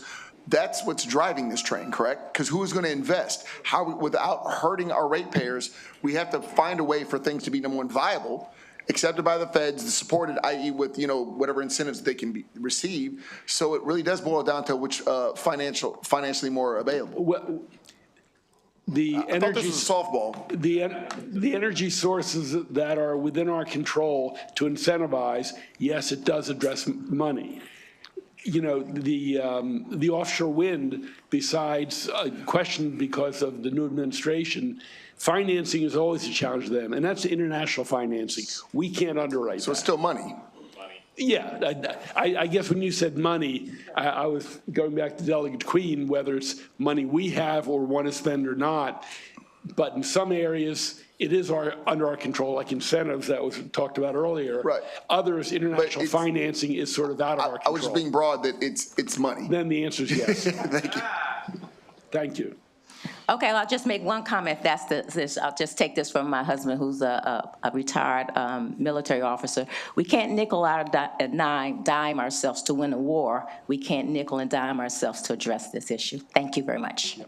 Speaker 1: That's what's driving this train, correct? Because who is going to invest? How, without hurting our ratepayers, we have to find a way for things to be, number one, viable, accepted by the feds, supported, i.e. with, whatever incentives they can receive. So it really does boil down to which financially more available.
Speaker 2: Well, The
Speaker 1: I thought
Speaker 2: energy,
Speaker 1: this was a softball.
Speaker 2: the energy sources that are within our control to incentivize, yes, it does address money. You know, the offshore wind, besides a question because of the new administration, financing is always a challenge to them, and that's international financing. We can't underwrite
Speaker 1: So it's
Speaker 2: that.
Speaker 1: still money.
Speaker 2: Yeah, I guess when you said money, I was going back to Delegate Queen, whether it's money we have or want to spend or not. But in some areas, it is under our control, like incentives that was talked about earlier.
Speaker 1: Right.
Speaker 2: Others, international
Speaker 1: it's-
Speaker 2: financing is sort of out of our
Speaker 1: I was just being
Speaker 2: control.
Speaker 1: broad that it's money.
Speaker 2: Then the answer is yes.
Speaker 1: Thank you.
Speaker 2: Thank you.
Speaker 11: Okay, well, I'll just make one comment. That's this. I'll just take this from my husband, who's a retired military officer. We can't nickel and dime ourselves to win a war. We can't nickel and dime ourselves to address this issue. Thank you very much.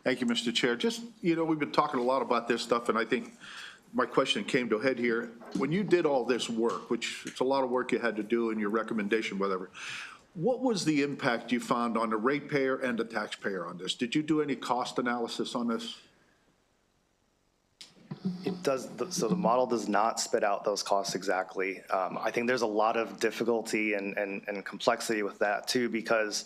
Speaker 12: Thank you, Mr. Chair. Just, you know, we've been talking a lot about this stuff, and I think my question came to a head here. When you did all this work, which it's a lot of work you had to do in your recommendation, whatever, what was the impact you found on the ratepayer and the taxpayer on this? Did you do any cost analysis on this?
Speaker 4: It does, so the model does not spit out those costs exactly. I think there's a lot of difficulty and complexity with that too, because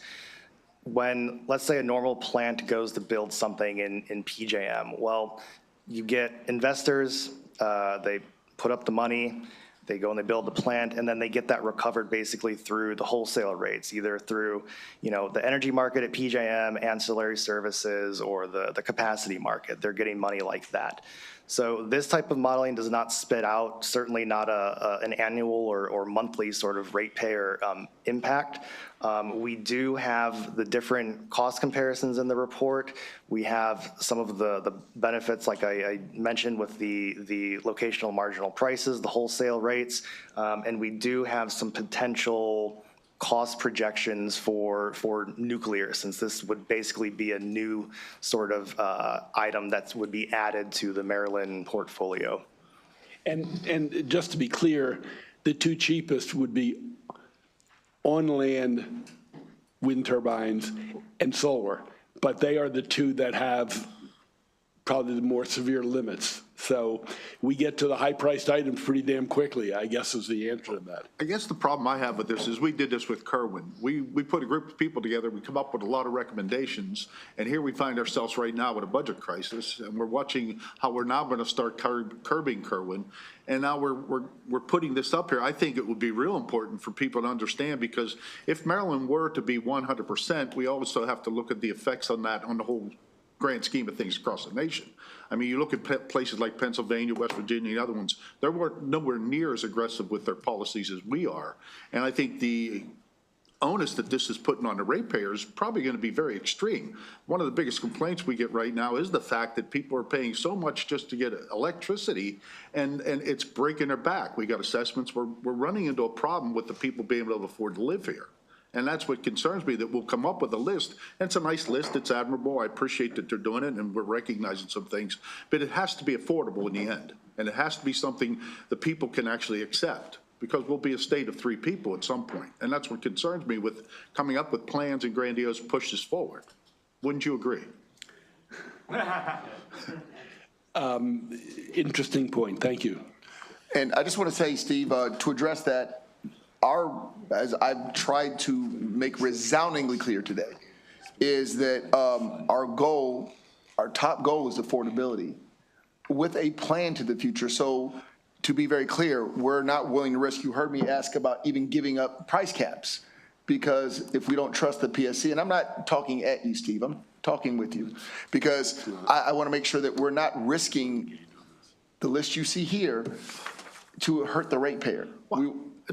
Speaker 4: when, let's say a normal plant goes to build something in PJM, well, you get investors, they put up the money, they go and they build the plant, and then they get that recovered basically through the wholesale rates, either through, you know, the energy market at PJM, ancillary services, or the capacity market. They're getting money like that. So this type of modeling does not spit out, certainly not an annual or monthly sort of ratepayer impact. We do have the different cost comparisons in the report. We have some of the benefits, like I mentioned, with the locational marginal prices, the wholesale rates, and we do have some potential cost projections for nuclear, since this would basically be a new sort of item that would be added to the Maryland portfolio.
Speaker 2: And just to be clear, the two cheapest would be on-land wind turbines and solar, but they are the two that have probably the more severe limits. So we get to the high-priced items pretty damn quickly, I guess is the answer to that.
Speaker 12: I guess the problem I have with this is we did this with Kerwin. We put a group of people together, we come up with a lot of recommendations, and here we find ourselves right now with a budget crisis, and we're watching how we're now going to start curbing Kerwin, and now we're putting this up here. I think it would be real important for people to understand, because if Maryland were to be 100%, we also have to look at the effects on that on the whole grand scheme of things across the nation. I mean, you look at places like Pennsylvania, West Virginia, and other ones, they're nowhere near as aggressive with their policies as we are. And I think the onus that this is putting on the ratepayers is probably going to be very extreme. One of the biggest complaints we get right now is the fact that people are paying so much just to get electricity, and it's breaking their back. We got assessments. We're running into a problem with the people being able to afford to live here. And that's what concerns me, that we'll come up with a list. And it's a nice list. It's admirable. I appreciate that they're doing it, and we're recognizing some things. But it has to be affordable in the end. And it has to be something the people can actually accept, because we'll be a state of 3 people at some point. And that's what concerns me with coming up with plans and grandiose pushes forward. Wouldn't you agree?
Speaker 2: Interesting point. Thank you.
Speaker 1: And I just want to say, Steve, to address that, as I've tried to make resoundingly clear today, is that our top goal is affordability with a plan to the future. So to be very clear, we're not willing to risk, you heard me ask about even giving up price caps, because if we don't trust the PSC, and I'm not talking at you, Steve, I'm talking with you, because I want to make sure that we're not risking the list you see here to hurt the ratepayer.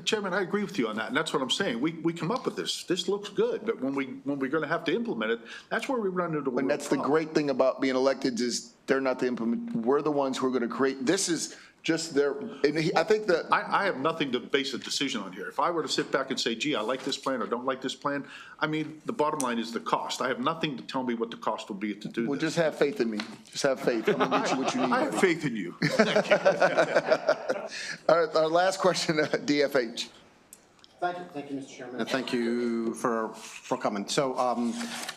Speaker 12: Chairman, I agree with you on that, and that's what I'm saying. We come up with this. This looks good, but when we're going to have to implement it, that's where we run into a
Speaker 1: And that's the great thing about being elected, is they're not the implement. We're the ones who are going to create. This is just their. And I think that
Speaker 12: I have nothing to base a decision on here. If I were to sit back and say, gee, I like this plan or don't like this plan, I mean, the bottom line is the cost. I have nothing to tell me what the cost will be to do
Speaker 1: Well,
Speaker 12: this.
Speaker 1: just have faith in me. Just have faith. I'm going to get you what you need.
Speaker 12: I have faith in you. Thank you.
Speaker 1: Our last question, DFH.
Speaker 13: Thank you, Mr. Chairman, and thank you for coming. So,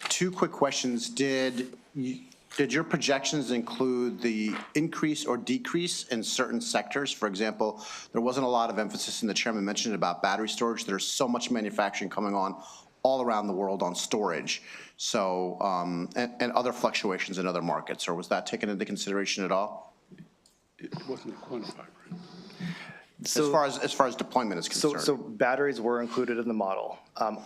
Speaker 13: two quick questions. Did your projections include the increase or decrease in certain sectors? For example, there wasn't a lot of emphasis, and the chairman mentioned about battery storage. There's so much manufacturing coming on all around the world on storage. So, and other fluctuations in other markets, or was that taken into consideration at all?
Speaker 2: It wasn't quantified, right?
Speaker 13: As far as deployment is concerned.
Speaker 4: So batteries were included in the model.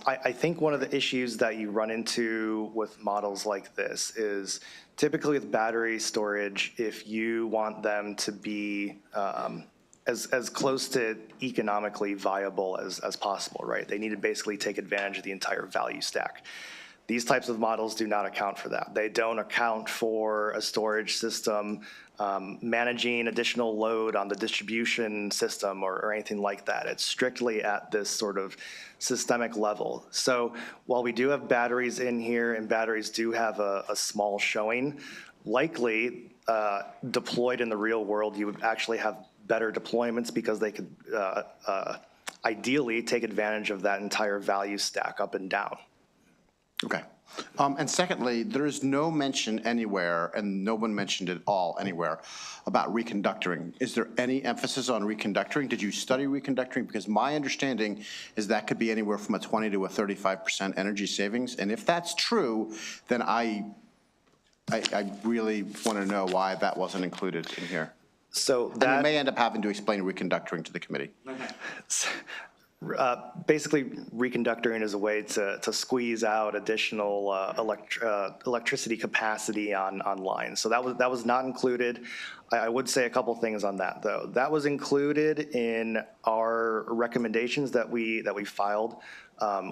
Speaker 4: I think one of the issues that you run into with models like this is typically with battery storage, if you want them to be as close to economically viable as possible, right? They need to basically take advantage of the entire value stack. These types of models do not account for that. They don't account for a storage system managing additional load on the distribution system or anything like that. It's strictly at this sort of systemic level. So while we do have batteries in here and batteries do have a small showing, likely deployed in the real world, you would actually have better deployments because they could ideally take advantage of that entire value stack up and down.
Speaker 13: Okay. And secondly, there is no mention anywhere, and no one mentioned it all anywhere, about reconductoring. Is there any emphasis on reconductoring? Did you study reconductoring? Because my understanding is that could be anywhere from a 20 to a 35% energy savings. And if that's true, then I really want to know why that wasn't included in here.
Speaker 4: So
Speaker 13: And you may end up having to explain reconductoring to the committee.
Speaker 4: Basically, reconductoring is a way to squeeze out additional electricity capacity on lines. So that was not included. I would say a couple things on that, though. That was included in our recommendations that we filed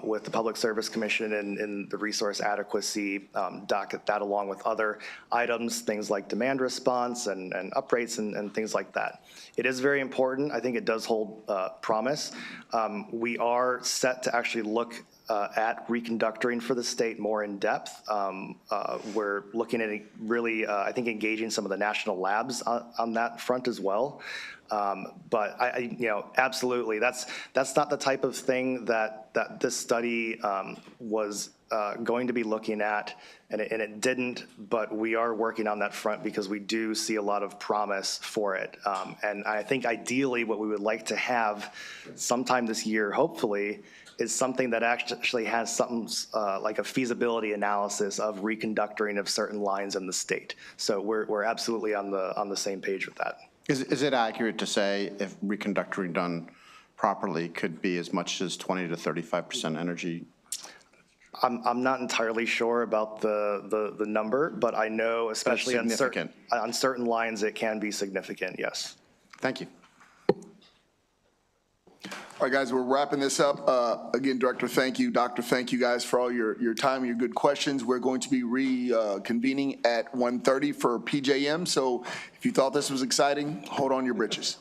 Speaker 4: with the Public Service Commission and the resource adequacy docket, that along with other items, things like demand response and uprates and things like that. It is very important. I think it does hold promise. We are set to actually look at reconductoring for the state more in depth. We're looking at really, I think, engaging some of the national labs on that front as well. But absolutely, that's not the type of thing that this study was going to be looking at, and it didn't. But we are working on that front because we do see a lot of promise for it. And I think ideally, what we would like to have sometime this year, hopefully, is something that actually has something like a feasibility analysis of reconductoring of certain lines in the state. So we're absolutely on the same page with that.
Speaker 13: Is it accurate to say if reconductoring done properly could be as much as 20 to 35% energy?
Speaker 4: I'm not entirely sure about the number, but I know especially on certain lines it can be significant, yes.
Speaker 13: Thank you.
Speaker 1: All right, guys, we're wrapping this up. Again, Director, thank you. Doctor, thank you guys for all your time and your good questions. We're going to be reconvening at 1:30 for PJM. So if you thought this was exciting, hold on your britches.